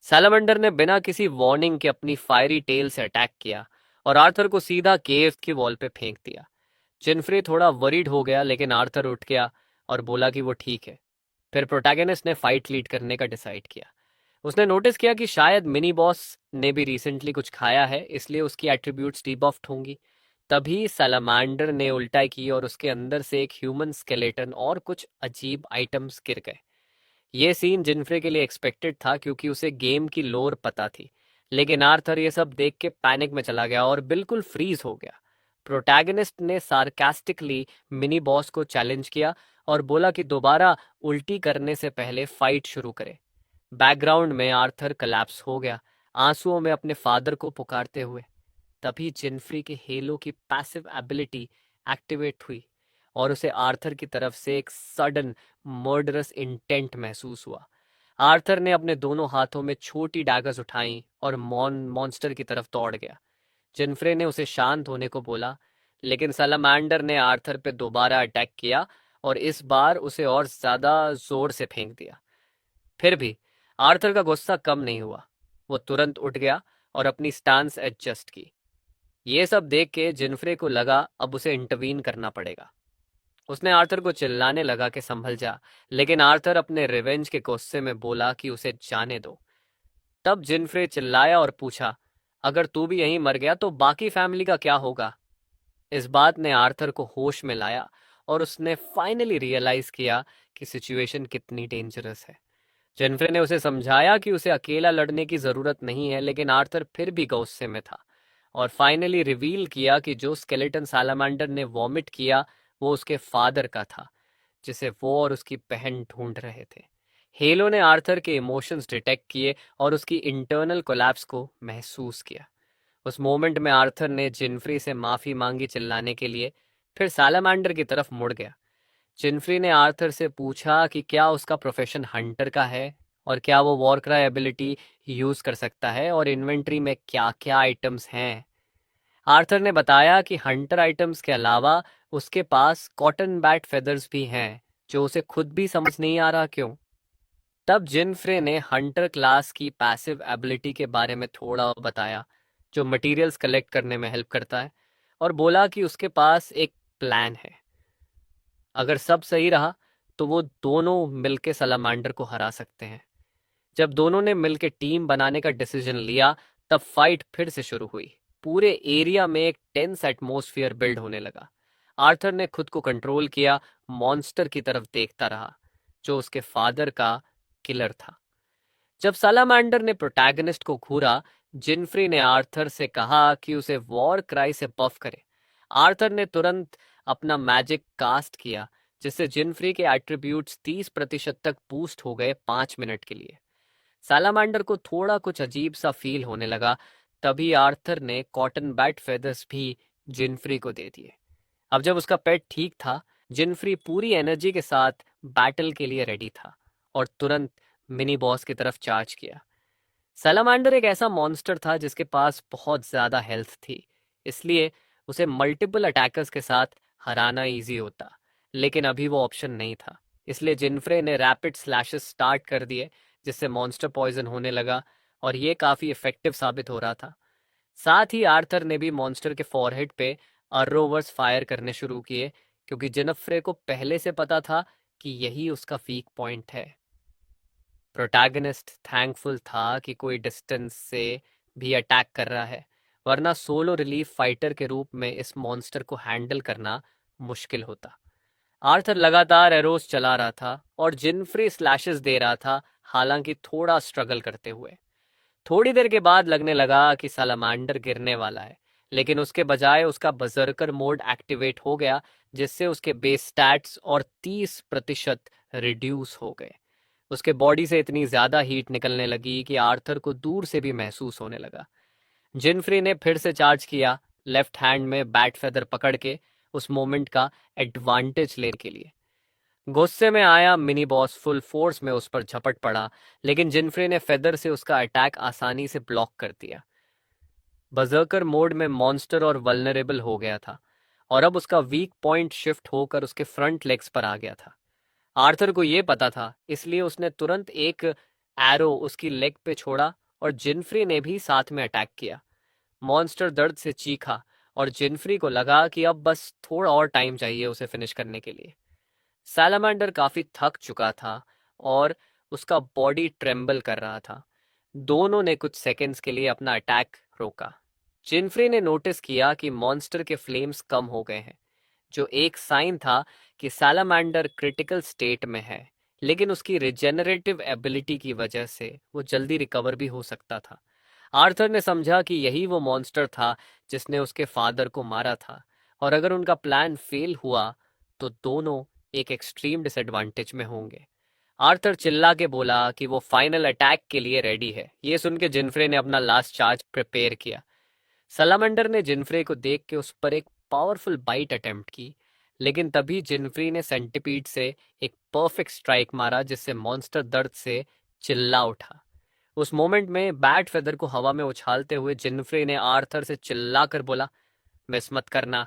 सैलामेंडर ने बिना किसी वार्निंग के अपनी फायरी टेल से अटैक किया और आर्थर को सीधा केव की वॉल पे फेंक दिया। जिनफ्रे थोड़ा वरीड हो गया, लेकिन आर्थर उठ गया और बोला कि वो ठीक है। फिर प्रोटैगनिस्ट ने फाइट लीड करने का डिसाइड किया। उसने नोटिस किया कि शायद मिनी बॉस ने भी रिसेंटली कुछ खाया है, इसलिए उसकी एट्रीब्यूट्स डीबफ्ड होंगी। तभी सैलामांडर ने उल्टा की और उसके अंदर से एक ह्यूमन स्केलेटन और कुछ अजीब आइटम्स गिर गए। ये सीन जिनफ्रे के लिए एक्सपेक्टेड था, क्योंकि उसे गेम की लोर पता थी। लेकिन आर्थर ये सब देख के पैनिक में चला गया और बिल्कुल फ्रीज हो गया। प्रोटैगनिस्ट ने सार्कास्टिकली मिनी बॉस को चैलेंज किया और बोला कि दोबारा उल्टी करने से पहले फाइट शुरू करे। बैकग्राउंड में आर्थर कलैप्स हो गया, आंसुओं में अपने फादर को पुकारते हुए। तभी जिनफ्री के हेलो की पैसिव एबिलिटी एक्टिवेट हुई और उसे आर्थर की तरफ से एक सडन मर्डरस इंटेंट महसूस हुआ। आर्थर ने अपने दोनों हाथों में छोटी डैगर्स उठाई और मॉन्स्टर की तरफ दौड़ गया। जिनफ्रे ने उसे शांत होने को बोला, लेकिन सलामांडर ने आर्थर पे दोबारा अटैक किया और इस बार उसे और ज्यादा जोर से फेंक दिया। फिर भी आर्थर का गुस्सा कम नहीं हुआ। वो तुरंत उठ गया और अपनी स्टांस एडजस्ट की। ये सब देख के जिनफ्रे को लगा अब उसे इंटरवीन करना पड़ेगा। उसने आर्थर को चिल्लाने लगा कि संभल जा, लेकिन आर्थर अपने रिवेंज के गुस्से में बोला कि उसे जाने दो। तब जिनफ्रे चिल्लाया और पूछा, अगर तू भी यहीं मर गया तो बाकी फैमिली का क्या होगा? इस बात ने आर्थर को होश में लाया और उसने फाइनली रियलाइज किया कि सिचुएशन कितनी डेंजरस है। जिनफ्रे ने उसे समझाया कि उसे अकेला लड़ने की जरूरत नहीं है, लेकिन आर्थर फिर भी गुस्से में था और फाइनली रिवील किया कि जो स्केलेटन सालामांडर ने वॉमिट किया वो उसके फादर का था, जिसे वो और उसकी बहन ढूंढ रहे थे। हेलो ने आर्थर के इमोशंस डिटेक्ट किए और उसकी इंटरनल कोलैप्स को महसूस किया। उस मोमेंट में आर्थर ने जिनफ्री से माफी मांगी चिल्लाने के लिए, फिर सालामांडर की तरफ मुड़ गया। जिनफ्री ने आर्थर से पूछा कि क्या उसका प्रोफेशन हंटर का है और क्या वो वॉर क्राई एबिलिटी यूज कर सकता है और इन्वेंट्री में क्या क्या आइटम्स हैं। आर्थर ने बताया कि हंटर आइटम्स के अलावा उसके पास कॉटन बैट फेदर्स भी हैं, जो उसे खुद भी समझ नहीं आ रहा क्यों। तब जिनफ्रे ने हंटर क्लास की पैसिव एबिलिटी के बारे में थोड़ा बताया, जो मटेरियल्स कलेक्ट करने में हेल्प करता है, और बोला कि उसके पास एक प्लान है। अगर सब सही रहा तो वो दोनों मिलके सलामांडर को हरा सकते हैं। जब दोनों ने मिलकर टीम बनाने का डिसीजन लिया, तब फाइट फिर से शुरू हुई। पूरे एरिया में एक टेंस एटमॉस्फेयर बिल्ड होने लगा। आर्थर ने खुद को कंट्रोल किया, मॉन्स्टर की तरफ देखता रहा, जो उसके फादर का किलर था। जब सालामांडर ने प्रोटैगनिस्ट को घूरा, जिनफ्री ने आर्थर से कहा कि उसे वॉर क्राई से बफ करे। आर्थर ने तुरंत अपना मैजिक कास्ट किया, जिससे जिनफ्री के एट्रीब्यूट्स 30% तक बूस्ट हो गए 5 मिनट के लिए। सालामांडर को थोड़ा कुछ अजीब सा फील होने लगा। तभी आर्थर ने कॉटन बैट फेदर्स भी जिनफ्री को दे दिए। अब जब उसका पेट ठीक था, जिनफ्री पूरी एनर्जी के साथ बैटल के लिए रेडी था और तुरंत मिनी बॉस की तरफ चार्ज किया। सैलामांडर एक ऐसा मॉन्स्टर था जिसके पास बहुत ज्यादा हेल्थ थी, इसलिए उसे मल्टीपल अटैकर्स के साथ हराना इजी होता। लेकिन अभी वो ऑप्शन नहीं था, इसलिए जिनफ्रे ने रैपिड स्लैशेस स्टार्ट कर दिए, जिससे मॉन्स्टर पॉइजन होने लगा और ये काफी इफेक्टिव साबित हो रहा था। साथ ही आर्थर ने भी मॉन्स्टर के फॉरहेड पे अर्रोवर्स फायर करने शुरू किए, क्योंकि जिनफ्रे को पहले से पता था कि यही उसका वीक पॉइंट है। प्रोटैगनिस्ट थैंकफुल था कि कोई डिस्टेंस से भी अटैक कर रहा है, वरना सोलो रिलीफ फाइटर के रूप में इस मॉन्स्टर को हैंडल करना मुश्किल होता। आर्थर लगातार एरोस चला रहा था और जिनफ्री स्लैशेस दे रहा था, हालांकि थोड़ा स्ट्रगल करते हुए। थोड़ी देर के बाद लगने लगा कि सालामांडर गिरने वाला है, लेकिन उसके बजाय उसका बजर्कर मोड एक्टिवेट हो गया, जिससे उसके बेस स्टैट्स और 30% रिड्यूस हो गए। उसके बॉडी से इतनी ज्यादा हीट निकलने लगी कि आर्थर को दूर से भी महसूस होने लगा। जिनफ्री ने फिर से चार्ज किया, लेफ्ट हैंड में बैट फेदर पकड़ के, उस मोमेंट का एडवांटेज लेने के लिए। गुस्से में आया मिनी बॉस फुल फोर्स में उस पर झपट पड़ा, लेकिन जिनफ्रे ने फेदर से उसका अटैक आसानी से ब्लॉक कर दिया। बजर्कर मोड में मॉन्स्टर और वल्नरेबल हो गया था, और अब उसका वीक पॉइंट शिफ्ट होकर उसके फ्रंट लेग्स पर आ गया था। आर्थर को यह पता था, इसलिए उसने तुरंत एक एरो उसकी लेग पे छोड़ा और जिनफ्री ने भी साथ में अटैक किया। मॉन्स्टर दर्द से चीखा और जिनफ्री को लगा कि अब बस थोड़ा और टाइम चाहिए उसे फिनिश करने के लिए। सैलामेंडर काफी थक चुका था और उसका बॉडी ट्रेम्बल कर रहा था। दोनों ने कुछ सेकंड्स के लिए अपना अटैक रोका। जिनफ्री ने नोटिस किया कि मॉन्स्टर के फ्लेम्स कम हो गए हैं, जो एक साइन था कि सैलामेंडर क्रिटिकल स्टेट में है, लेकिन उसकी रिजेनरेटिव एबिलिटी की वजह से वो जल्दी रिकवर भी हो सकता था। आर्थर ने समझा कि यही वो मॉन्स्टर था जिसने उसके फादर को मारा था, और अगर उनका प्लान फेल हुआ तो दोनों एक एक्सट्रीम डिसएडवांटेज में होंगे। आर्थर चिल्ला के बोला कि वो फाइनल अटैक के लिए रेडी है। ये सुन के जिनफ्रे ने अपना लास्ट चार्ज प्रिपेयर किया। सलामेंडर ने जिनफ्रे को देख के उस पर एक पावरफुल बाइट अटेम्प्ट की, लेकिन तभी जिनफ्री ने सेंटिपीड से एक परफेक्ट स्ट्राइक मारा, जिससे मॉन्स्टर दर्द से चिल्ला उठा। उस मोमेंट में बैट फेदर को हवा में उछालते हुए जिनफ्रे ने आर्थर से चिल्लाकर बोला, मिस मत करना।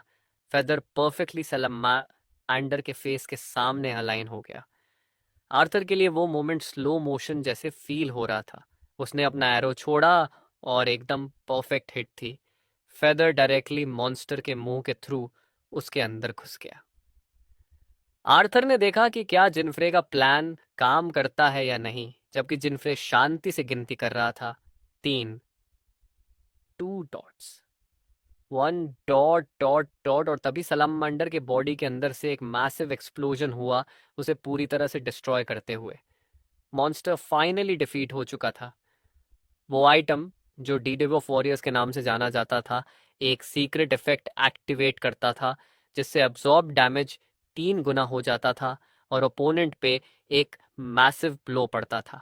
फेदर परफेक्टली सलामेंडर के फेस के सामने अलाइन हो गया। आर्थर के लिए वो मोमेंट स्लो मोशन जैसे फील हो रहा था। उसने अपना एरो छोड़ा और एकदम परफेक्ट हिट थी। फेदर डायरेक्टली मॉन्स्टर के मुंह के थ्रू उसके अंदर घुस गया। आर्थर ने देखा कि क्या जिनफ्रे का प्लान काम करता है या नहीं, जबकि जिनफ्रे शांति से गिनती कर रहा था। 3, 2 डॉट्स, 1 डॉट डॉट डॉट, और तभी सलामांडर के बॉडी के अंदर से एक मैसिव एक्सप्लोजन हुआ, उसे पूरी तरह से डिस्ट्रॉय करते हुए। मॉन्स्टर फाइनली डिफीट हो चुका था। वो आइटम जो डीडेव ऑफ वॉरियर्स के नाम से जाना जाता था, एक सीक्रेट इफेक्ट एक्टिवेट करता था, जिससे अब्सॉर्ब डैमेज 3 गुना हो जाता था और ओपोनेंट पे एक मैसिव ब्लो पड़ता था।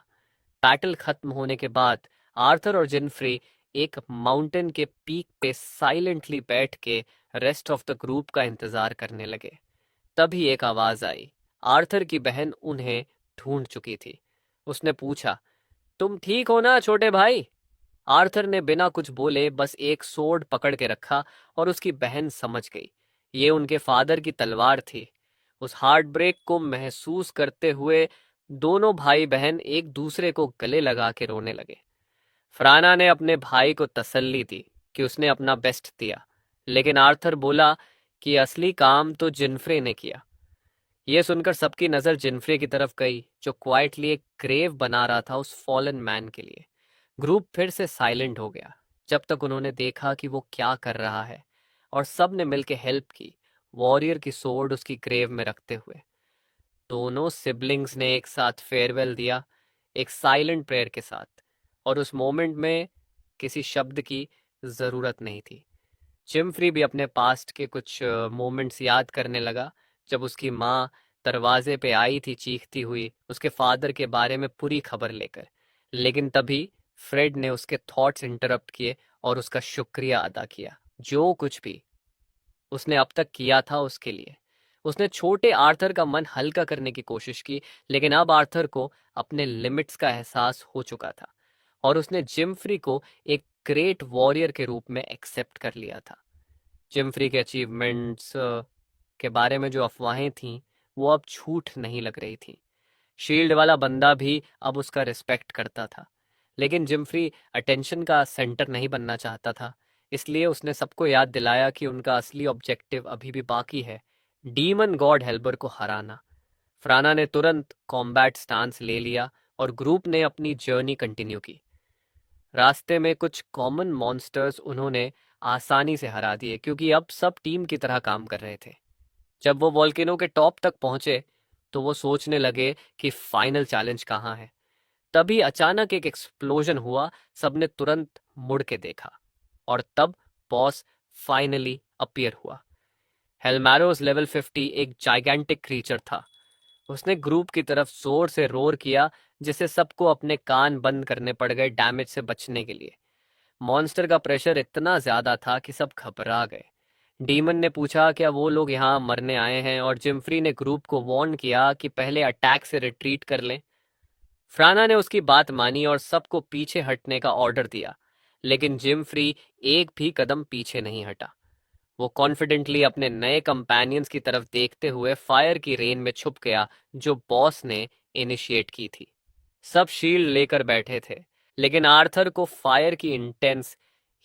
बैटल खत्म होने के बाद आर्थर और जिनफ्री एक माउंटेन के पीक पे साइलेंटली बैठ के रेस्ट ऑफ द ग्रुप का इंतजार करने लगे। तभी एक आवाज आई। आर्थर की बहन उन्हें ढूंढ चुकी थी। उसने पूछा, तुम ठीक हो ना छोटे भाई? आर्थर ने बिना कुछ बोले बस एक सोर्ड पकड़ के रखा और उसकी बहन समझ गई। ये उनके फादर की तलवार थी। उस हार्ट ब्रेक को महसूस करते हुए दोनों भाई बहन एक दूसरे को गले लगा के रोने लगे। फ्राना ने अपने भाई को तसल्ली दी कि उसने अपना बेस्ट दिया, लेकिन आर्थर बोला कि असली काम तो जिनफ्रे ने किया। यह सुनकर सबकी नजर जिनफ्रे की तरफ गई, जो क्वाइटली एक ग्रेव बना रहा था उस फॉलन मैन के लिए। ग्रुप फिर से साइलेंट हो गया जब तक उन्होंने देखा कि वो क्या कर रहा है, और सब ने मिलकर हेल्प की, वॉरियर की सोर्ड उसकी ग्रेव में रखते हुए। दोनों सिबलिंग्स ने एक साथ फेयरवेल दिया, एक साइलेंट प्रेयर के साथ, और उस मोमेंट में किसी शब्द की ज़रूरत नहीं थी। जिमफ्री भी अपने पास्ट के कुछ मोमेंट्स याद करने लगा, जब उसकी माँ दरवाजे पे आई थी चीखती हुई, उसके फादर के बारे में पूरी खबर लेकर। लेकिन तभी फ्रेड ने उसके थॉट्स इंटरप्ट किए और उसका शुक्रिया अदा किया, जो कुछ भी उसने अब तक किया था उसके लिए। उसने छोटे आर्थर का मन हल्का करने की कोशिश की, लेकिन अब आर्थर को अपने लिमिट्स का एहसास हो चुका था और उसने जिमफ्री को एक ग्रेट वॉरियर के रूप में एक्सेप्ट कर लिया था। जिमफ्री के अचीवमेंट्स के बारे में जो अफवाहें थीं, वो अब झूठ नहीं लग रही थी। शील्ड वाला बंदा भी अब उसका रिस्पेक्ट करता था, लेकिन जिमफ्री अटेंशन का सेंटर नहीं बनना चाहता था। इसलिए उसने सबको याद दिलाया कि उनका असली ऑब्जेक्टिव अभी भी बाकी है, डीमन गॉड हेल्बर को हराना। फ्राना ने तुरंत कॉम्बैट स्टांस ले लिया और ग्रुप ने अपनी जर्नी कंटिन्यू की। रास्ते में कुछ कॉमन मॉन्स्टर्स उन्होंने आसानी से हरा दिए क्योंकि अब सब टीम की तरह काम कर रहे थे। जब वो वॉल्केनो के टॉप तक पहुंचे तो वो सोचने लगे कि फाइनल चैलेंज कहाँ है। तभी अचानक एक एक्सप्लोजन हुआ। सबने तुरंत मुड़ के देखा और तब बॉस फाइनली अपीयर हुआ। हेलमैरोस लेवल 50 एक जाइगेंटिक क्रीचर था। उसने ग्रुप की तरफ जोर से रोर किया जिससे सबको अपने कान बंद करने पड़ गए डैमेज से बचने के लिए। मॉन्स्टर का प्रेशर इतना ज्यादा था कि सब घबरा गए। डीमन ने पूछा क्या वो लोग यहाँ मरने आए हैं और जिम्फ्री ने ग्रुप को वार्न किया कि पहले अटैक से रिट्रीट कर लें। फ्राना ने उसकी बात मानी और सबको पीछे हटने का ऑर्डर दिया, लेकिन जिम्फ्री एक भी कदम पीछे नहीं हटा। वो कॉन्फिडेंटली अपने नए कंपेनियंस की तरफ देखते हुए फायर की रेन में छुप गया जो बॉस ने इनिशिएट की थी। सब शील्ड लेकर बैठे थे, लेकिन आर्थर को फायर की इंटेंस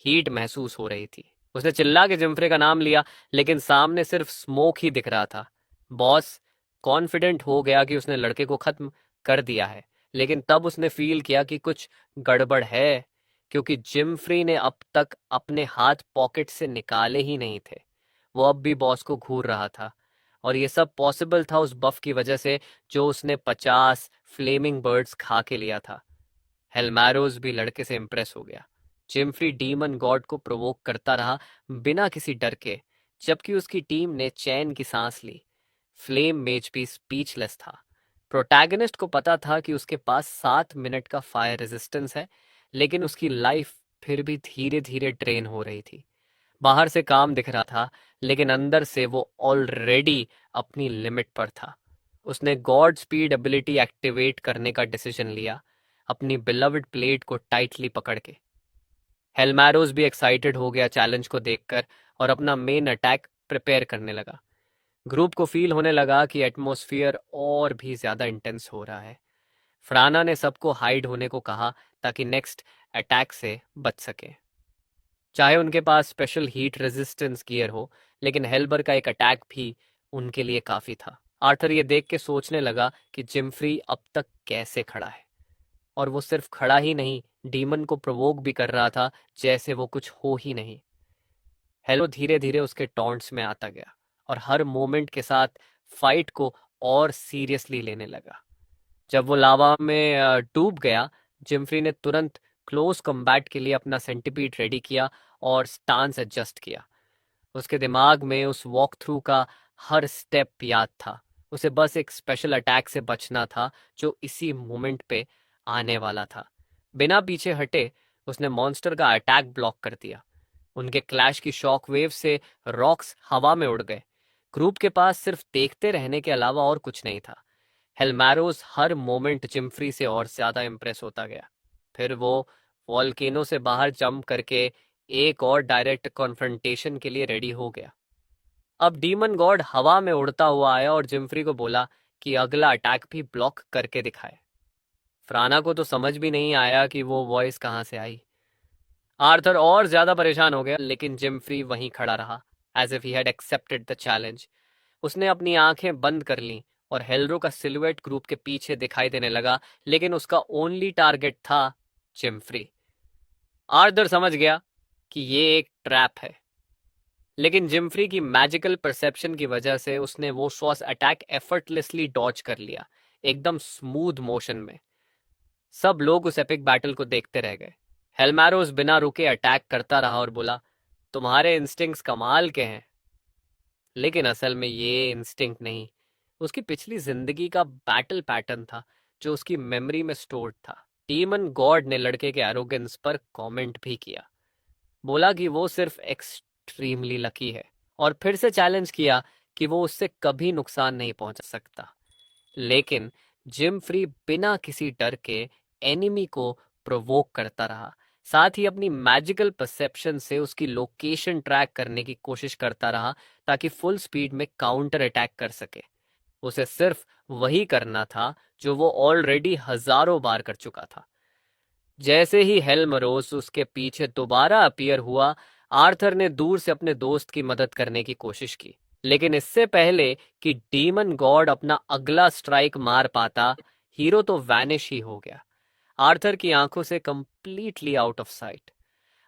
हीट महसूस हो रही थी। उसने चिल्ला के जिम्फ्रे का नाम लिया, लेकिन सामने सिर्फ स्मोक ही दिख रहा था। बॉस कॉन्फिडेंट हो गया कि उसने लड़के को खत्म कर दिया है, लेकिन तब उसने फील किया कि कुछ गड़बड़ है, क्योंकि जिम्फ्री ने अब तक अपने हाथ पॉकेट से निकाले ही नहीं थे। वो अब भी बॉस को घूर रहा था, और ये सब पॉसिबल था उस बफ की वजह से जो उसने 50 फ्लेमिंग बर्ड्स खा के लिया था। हेलमैरोज भी लड़के से इम्प्रेस हो गया। जिम्फ्री डीमन गॉड को प्रोवोक करता रहा बिना किसी डर के, जबकि उसकी टीम ने चैन की सांस ली। फ्लेम मेज भी स्पीचलेस था। प्रोटैगनिस्ट को पता था कि उसके पास 7 मिनट का फायर रेजिस्टेंस है, लेकिन उसकी लाइफ फिर भी धीरे धीरे ड्रेन हो रही थी। बाहर से काम दिख रहा था, लेकिन अंदर से वो ऑलरेडी अपनी लिमिट पर था। उसने गॉड स्पीड एबिलिटी एक्टिवेट करने का डिसीजन लिया, अपनी बिलव्ड प्लेट को टाइटली पकड़ के। हेलमैरोज भी एक्साइटेड हो गया चैलेंज को देखकर और अपना मेन अटैक प्रिपेयर करने लगा। ग्रुप को फील होने लगा कि एटमॉस्फेयर और भी ज्यादा इंटेंस हो रहा है। फ्राना ने सबको हाइड होने को कहा ताकि नेक्स्ट अटैक से बच सके। चाहे उनके पास स्पेशल हीट रेजिस्टेंस गियर हो, लेकिन हेल्बर का एक अटैक भी उनके लिए काफी था। आर्थर ये देख के सोचने लगा कि जिम्फ्री अब तक कैसे खड़ा है, और वो सिर्फ खड़ा ही नहीं, डीमन को प्रोवोक भी कर रहा था जैसे वो कुछ हो ही नहीं। हेलो धीरे धीरे उसके टॉन्ट्स में आता गया और हर मोमेंट के साथ फाइट को और सीरियसली लेने लगा। जब वो लावा में डूब गया, जिम्फ्री ने तुरंत क्लोज कम्बैट के लिए अपना सेंटीपीड रेडी किया और स्टांस एडजस्ट किया। उसके दिमाग में उस वॉक थ्रू का हर स्टेप याद था। उसे बस एक स्पेशल अटैक से बचना था जो इसी मोमेंट पे आने वाला था। बिना पीछे हटे उसने मॉन्स्टर का अटैक ब्लॉक कर दिया। उनके क्लैश की शॉक वेव से रॉक्स हवा में उड़ गए। ग्रुप के पास सिर्फ देखते रहने के अलावा और कुछ नहीं था। हेलमैरोस हर मोमेंट जिम्फ्री से और ज्यादा इम्प्रेस होता गया। फिर वो वॉल्केनो से बाहर जंप करके एक और डायरेक्ट कॉन्फ्रंटेशन के लिए रेडी हो गया। अब डीमन गॉड हवा में उड़ता हुआ आया और जिम्फ्री को बोला कि अगला अटैक भी ब्लॉक करके दिखाए। फ्राना को तो समझ भी नहीं आया कि वो वॉइस कहाँ से आई। आर्थर और ज्यादा परेशान हो गया, लेकिन जिम्फ्री वहीं खड़ा रहा, as if he had accepted the challenge. उसने अपनी आंखें बंद कर लीं और हेल्रो का सिलुएट ग्रुप के पीछे दिखाई देने लगा, लेकिन उसका ओनली टारगेट था जिम्फ्री। आर्थर समझ गया कि ये एक ट्रैप है, लेकिन जिम्फ्री की मैजिकल परसेप्शन की वजह से उसने वो शॉस अटैक एफर्टलेसली डॉज कर लिया, एकदम स्मूथ मोशन में। सब लोग उस एपिक बैटल को देखते रह गए। हेलमैरोस बिना रुके अटैक करता रहा और बोला, तुम्हारे इंस्टिंक्ट्स कमाल के हैं। लेकिन असल में ये इंस्टिंक्ट नहीं, उसकी पिछली जिंदगी का बैटल पैटर्न था जो उसकी मेमोरी में स्टोर्ड था। डीमन गॉड ने लड़के के एरोगेंस पर कमेंट भी किया, बोला कि वो सिर्फ एक्सट्रीमली लकी है, और फिर से चैलेंज किया कि वो उससे कभी नुकसान नहीं पहुंचा सकता। लेकिन जिम्फ्री बिना किसी डर के एनिमी को प्रोवोक करता रहा, साथ ही अपनी मैजिकल परसेप्शन से उसकी लोकेशन ट्रैक करने की कोशिश करता रहा ताकि फुल स्पीड में काउंटर अटैक कर सके। उसे सिर्फ वही करना था जो वो ऑलरेडी हजारों बार कर चुका था। जैसे ही हेलमरोस उसके पीछे दोबारा अपीयर हुआ, आर्थर ने दूर से अपने दोस्त की मदद करने की कोशिश की, लेकिन इससे पहले कि डीमन गॉड अपना अगला स्ट्राइक मार पाता, हीरो तो वैनिश ही हो गया, आर्थर की आंखों से कंप्लीटली आउट ऑफ साइट।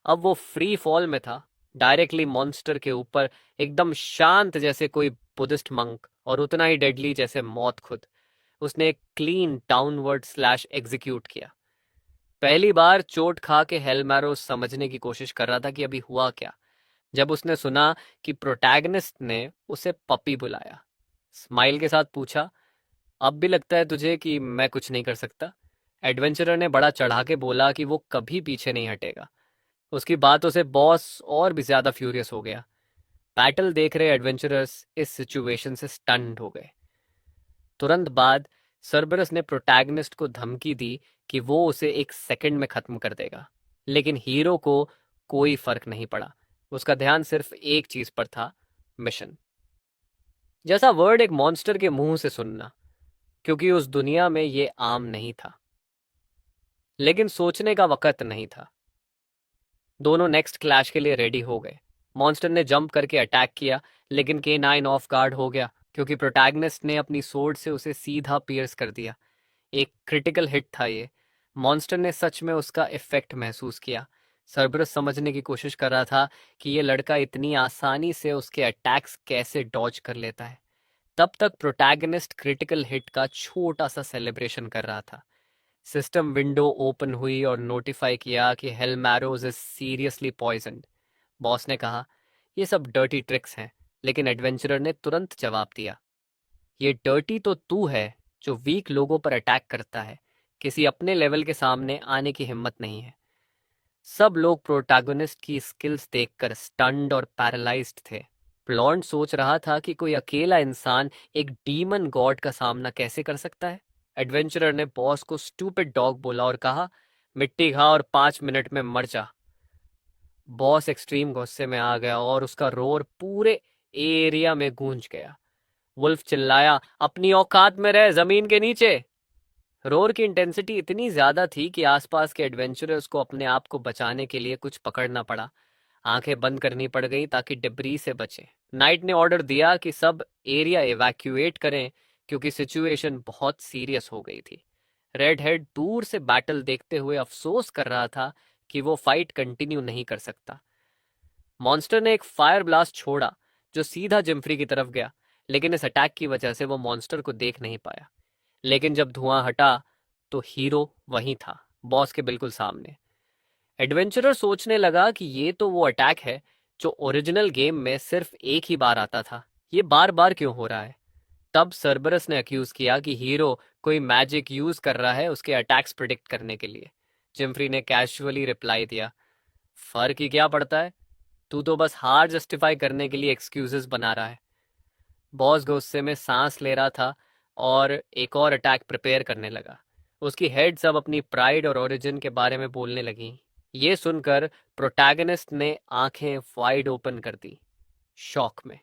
अब वो फ्री फॉल में था, डायरेक्टली मॉन्स्टर के ऊपर, एकदम शांत जैसे कोई बुद्धिस्ट मंक, और उतना ही डेडली जैसे मौत खुद। उसने एक क्लीन डाउनवर्ड स्लैश एग्जीक्यूट किया। पहली बार चोट खा के हेलमैरो समझने की कोशिश कर रहा था कि अभी हुआ क्या, जब उसने सुना कि प्रोटैगनिस्ट ने उसे पपी बुलाया। स्माइल के साथ पूछा, अब भी लगता है तुझे कि मैं कुछ नहीं कर सकता? एडवेंचरर ने बड़ा चढ़ा के बोला कि वो कभी पीछे नहीं हटेगा। उसकी बातों से बॉस और भी ज्यादा फ्यूरियस हो गया। बैटल देख रहे एडवेंचरर्स इस सिचुएशन से स्टन्ड हो गए। तुरंत बाद सर्बरस ने प्रोटैगनिस्ट को धमकी दी कि वो उसे एक सेकंड में खत्म कर देगा, लेकिन हीरो को कोई फर्क नहीं पड़ा। उसका ध्यान सिर्फ एक चीज पर था, मिशन। जैसा वर्ड एक मॉन्स्टर के मुंह से सुनना, क्योंकि उस दुनिया में ये आम नहीं था। लेकिन सोचने का वक्त नहीं था। दोनों नेक्स्ट क्लैश के लिए रेडी हो गए। मॉन्स्टर ने जंप करके अटैक किया, लेकिन K9 ऑफ गार्ड हो गया, क्योंकि प्रोटैगनिस्ट ने अपनी सोर्ड से उसे सीधा पियर्स कर दिया। एक क्रिटिकल हिट था ये। मॉन्स्टर ने सच में उसका इफेक्ट महसूस किया। सर्बरस समझने की कोशिश कर रहा था कि ये लड़का इतनी आसानी से उसके अटैक्स कैसे डॉज कर लेता है। तब तक प्रोटैगनिस्ट क्रिटिकल हिट का छोटा सा सेलिब्रेशन कर रहा था। सिस्टम विंडो ओपन हुई और नोटिफाई किया कि हेलमैरोज इज सीरियसली पॉइजन्ड। बॉस ने कहा, ये सब डर्टी ट्रिक्स हैं, लेकिन एडवेंचरर ने तुरंत जवाब दिया, ये डर्टी तो तू है जो वीक लोगों पर अटैक करता है, किसी अपने लेवल के सामने आने की हिम्मत नहीं है। सब लोग प्रोटैगनिस्ट की स्किल्स देखकर स्टन्ड और पैरालाइज्ड थे। ब्लॉन्ड सोच रहा था कि कोई अकेला इंसान एक डीमन गॉड का सामना कैसे कर सकता है। एडवेंचरर ने बॉस को स्टूपिड डॉग बोला और कहा, मिट्टी खा और 5 मिनट में मर जा। बॉस एक्सट्रीम गुस्से में आ गया और उसका रोर पूरे एरिया में गूंज गया। वुल्फ चिल्लाया, अपनी औकात में रह, जमीन के नीचे। रोर की इंटेंसिटी इतनी ज्यादा थी कि आसपास के एडवेंचरर्स को अपने आप को बचाने के लिए कुछ पकड़ना पड़ा। आंखें बंद करनी पड़ गई ताकि डिब्री से बचे। नाइट ने ऑर्डर दिया कि सब एरिया इवैक्यूएट करें, क्योंकि सिचुएशन बहुत सीरियस हो गई थी। रेड हेड दूर से बैटल देखते हुए अफसोस कर रहा था कि वो फाइट कंटिन्यू नहीं कर सकता। मॉन्स्टर ने एक फायर ब्लास्ट छोड़ा जो सीधा जिम्फ्री की तरफ गया, लेकिन इस अटैक की वजह से वो मॉन्स्टर को देख नहीं पाया। लेकिन जब धुआं हटा तो हीरो वहीं था, बॉस के बिल्कुल सामने। एडवेंचरर सोचने लगा कि ये तो वो अटैक है जो ओरिजिनल गेम में सिर्फ एक ही बार आता था, ये बार बार क्यों हो रहा है? तब सर्बरस ने अक्यूज किया कि हीरो कोई मैजिक यूज कर रहा है उसके अटैक्स प्रिडिक्ट करने के लिए। जिम्फ्री ने कैजुअली रिप्लाई दिया, फर्क ही क्या पड़ता है, तू तो बस हार जस्टिफाई करने के लिए एक्सक्यूजेस बना रहा है। बॉस गुस्से में सांस ले रहा था और एक और अटैक प्रिपेयर करने लगा। उसकी हेड्स अब अपनी प्राइड और ओरिजिन के बारे में बोलने लगी। ये सुनकर प्रोटैगनिस्ट ने आंखें वाइड ओपन कर दी, शॉक में।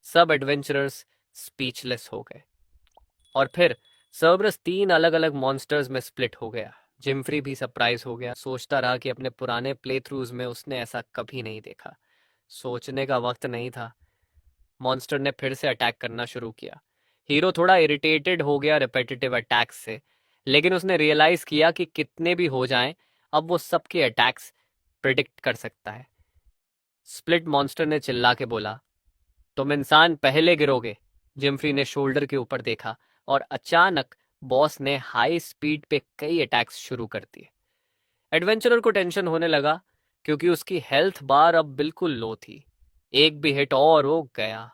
सब एडवेंचरर्स स्पीचलेस हो गए। और फिर सर्बरस 3 अलग-अलग मॉन्स्टर्स में स्प्लिट हो गया। जिम्फ्री भी सरप्राइज हो गया, सोचता रहा कि अपने पुराने प्ले थ्रूज में उसने ऐसा कभी नहीं देखा। सोचने का वक्त नहीं था। मॉन्स्टर ने फिर से अटैक करना शुरू किया। हीरो थोड़ा इरिटेटेड हो गया रिपीटेटिव अटैक्स से, लेकिन उसने रियलाइज किया कि कितने भी हो जाएं, अब वो सबके अटैक्स प्रिडिक्ट कर सकता है। स्प्लिट मॉन्स्टर ने चिल्ला के बोला, तुम इंसान पहले गिरोगे। जिम्फ्री ने शोल्डर के ऊपर देखा और अचानक बॉस ने हाई स्पीड पे कई अटैक्स शुरू कर दिए। एडवेंचरर को टेंशन होने लगा, क्योंकि उसकी हेल्थ बार अब बिल्कुल लो थी। एक भी हिट और वो गया।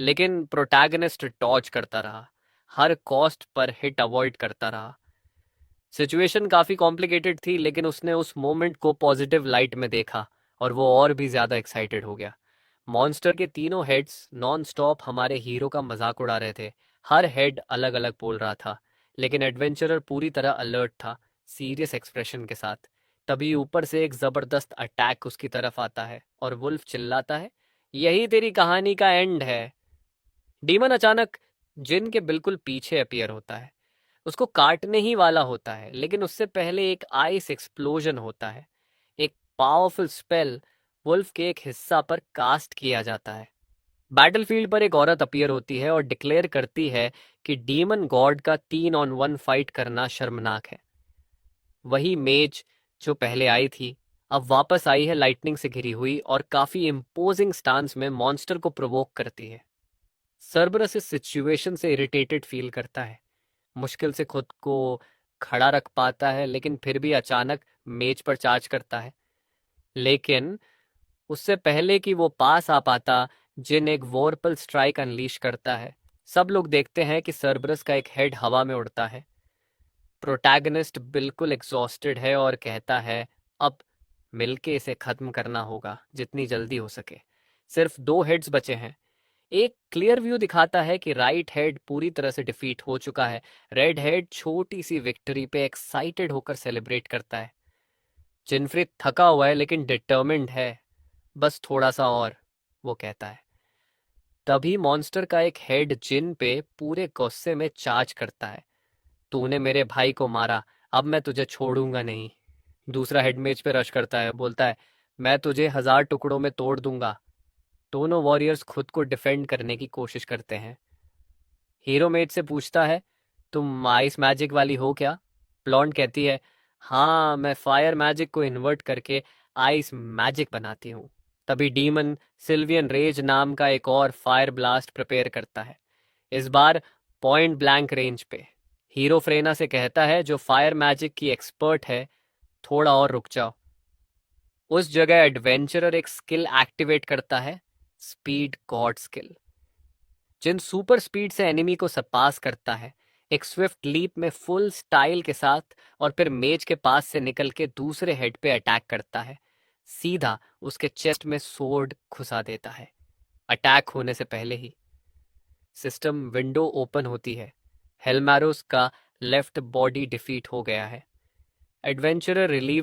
लेकिन प्रोटैगनिस्ट डॉज करता रहा, हर कॉस्ट पर हिट अवॉइड करता रहा। सिचुएशन काफी कॉम्प्लिकेटेड थी, लेकिन उसने उस मोमेंट को पॉजिटिव लाइट में देखा और वो और भी ज्यादा एक्साइटेड हो गया। मॉन्स्टर के तीनों हेड्स नॉन स्टॉप हमारे हीरो का मजाक उड़ा रहे थे। हर हेड अलग अलग बोल रहा था, लेकिन एडवेंचरर पूरी तरह अलर्ट था, सीरियस एक्सप्रेशन के साथ। तभी ऊपर से एक जबरदस्त अटैक उसकी तरफ आता है और वुल्फ चिल्लाता है, यही तेरी कहानी का एंड है। डीमन अचानक जिन के बिल्कुल पीछे अपीयर होता है। उसको काटने ही वाला होता है, लेकिन उससे पहले एक आइस एक्सप्लोजन होता है। एक पावरफुल स्पेल वुल्फ के एक हिस्सा पर कास्ट किया जाता है। बैटलफील्ड पर एक औरत अपीयर होती है और डिक्लेयर करती है कि डीमन गॉड का 3-on-1 फाइट करना शर्मनाक है। वही मेज जो पहले आई थी अब वापस आई है, लाइटनिंग से घिरी हुई और काफी इम्पोजिंग स्टांस में मॉन्स्टर को प्रोवोक करती है। सर्बरस इस सिचुएशन से इरिटेटेड फील करता है, मुश्किल से खुद को खड़ा रख पाता है, लेकिन फिर भी अचानक मेज पर चार्ज करता है। लेकिन उससे पहले कि वो पास आ पाता, जिन एक वॉरपल स्ट्राइक अनलीश करता है। सब लोग देखते हैं कि सर्बरस का एक हेड हवा में उड़ता है। प्रोटैगनिस्ट बिल्कुल एग्जॉस्टेड है और कहता है अब मिलके इसे खत्म करना होगा जितनी जल्दी हो सके। सिर्फ 2 हेड्स बचे हैं। एक क्लियर व्यू दिखाता है कि राइट हेड पूरी तरह से डिफीट हो चुका है। रेड हेड छोटी सी विक्ट्री पे एक्साइटेड होकर सेलिब्रेट करता है। जिनफ्री थका हुआ है लेकिन डिटर्मिन्ड है, बस थोड़ा सा और, वो कहता है। तभी मॉन्स्टर का एक हेड जिन पे पूरे गुस्से में चार्ज करता है। तूने मेरे भाई को मारा, अब मैं तुझे छोड़ूंगा नहीं। दूसरा हेड मेज पे रश करता है, बोलता है मैं तुझे 1000 टुकड़ों में तोड़ दूंगा। दोनों वॉरियर्स खुद को डिफेंड करने की कोशिश करते हैं। हीरो मेज से पूछता है तुम आइस मैजिक वाली हो क्या? ब्लॉन्ड कहती है हाँ, मैं फायर मैजिक को इन्वर्ट करके आइस मैजिक बनाती हूँ। तभी डीमन सिल्वियन रेज नाम का एक और फायर ब्लास्ट प्रिपेयर करता है, इस बार पॉइंट ब्लैंक रेंज पे। हीरो फ्रेना से कहता है जो फायर मैजिक की एक्सपर्ट है, थोड़ा और रुक जाओ। उस जगह एडवेंचरर एक स्किल एक्टिवेट करता है, स्पीड गॉड स्किल। जिन सुपर स्पीड से एनिमी को सरपास करता है, एक स्विफ्ट लीप में फुल स्टाइल के साथ, और फिर मेज के पास से निकल के दूसरे हेड पे अटैक करता है। सीधा उसके चेस्ट में सोर्ड घुसा देता है, अटैक होने से पहले ही। सिस्टम विंडो ओपन होती है। हेलमैरोस का लेफ्ट बॉडी डिफीट हो गया है। Adventurer relieve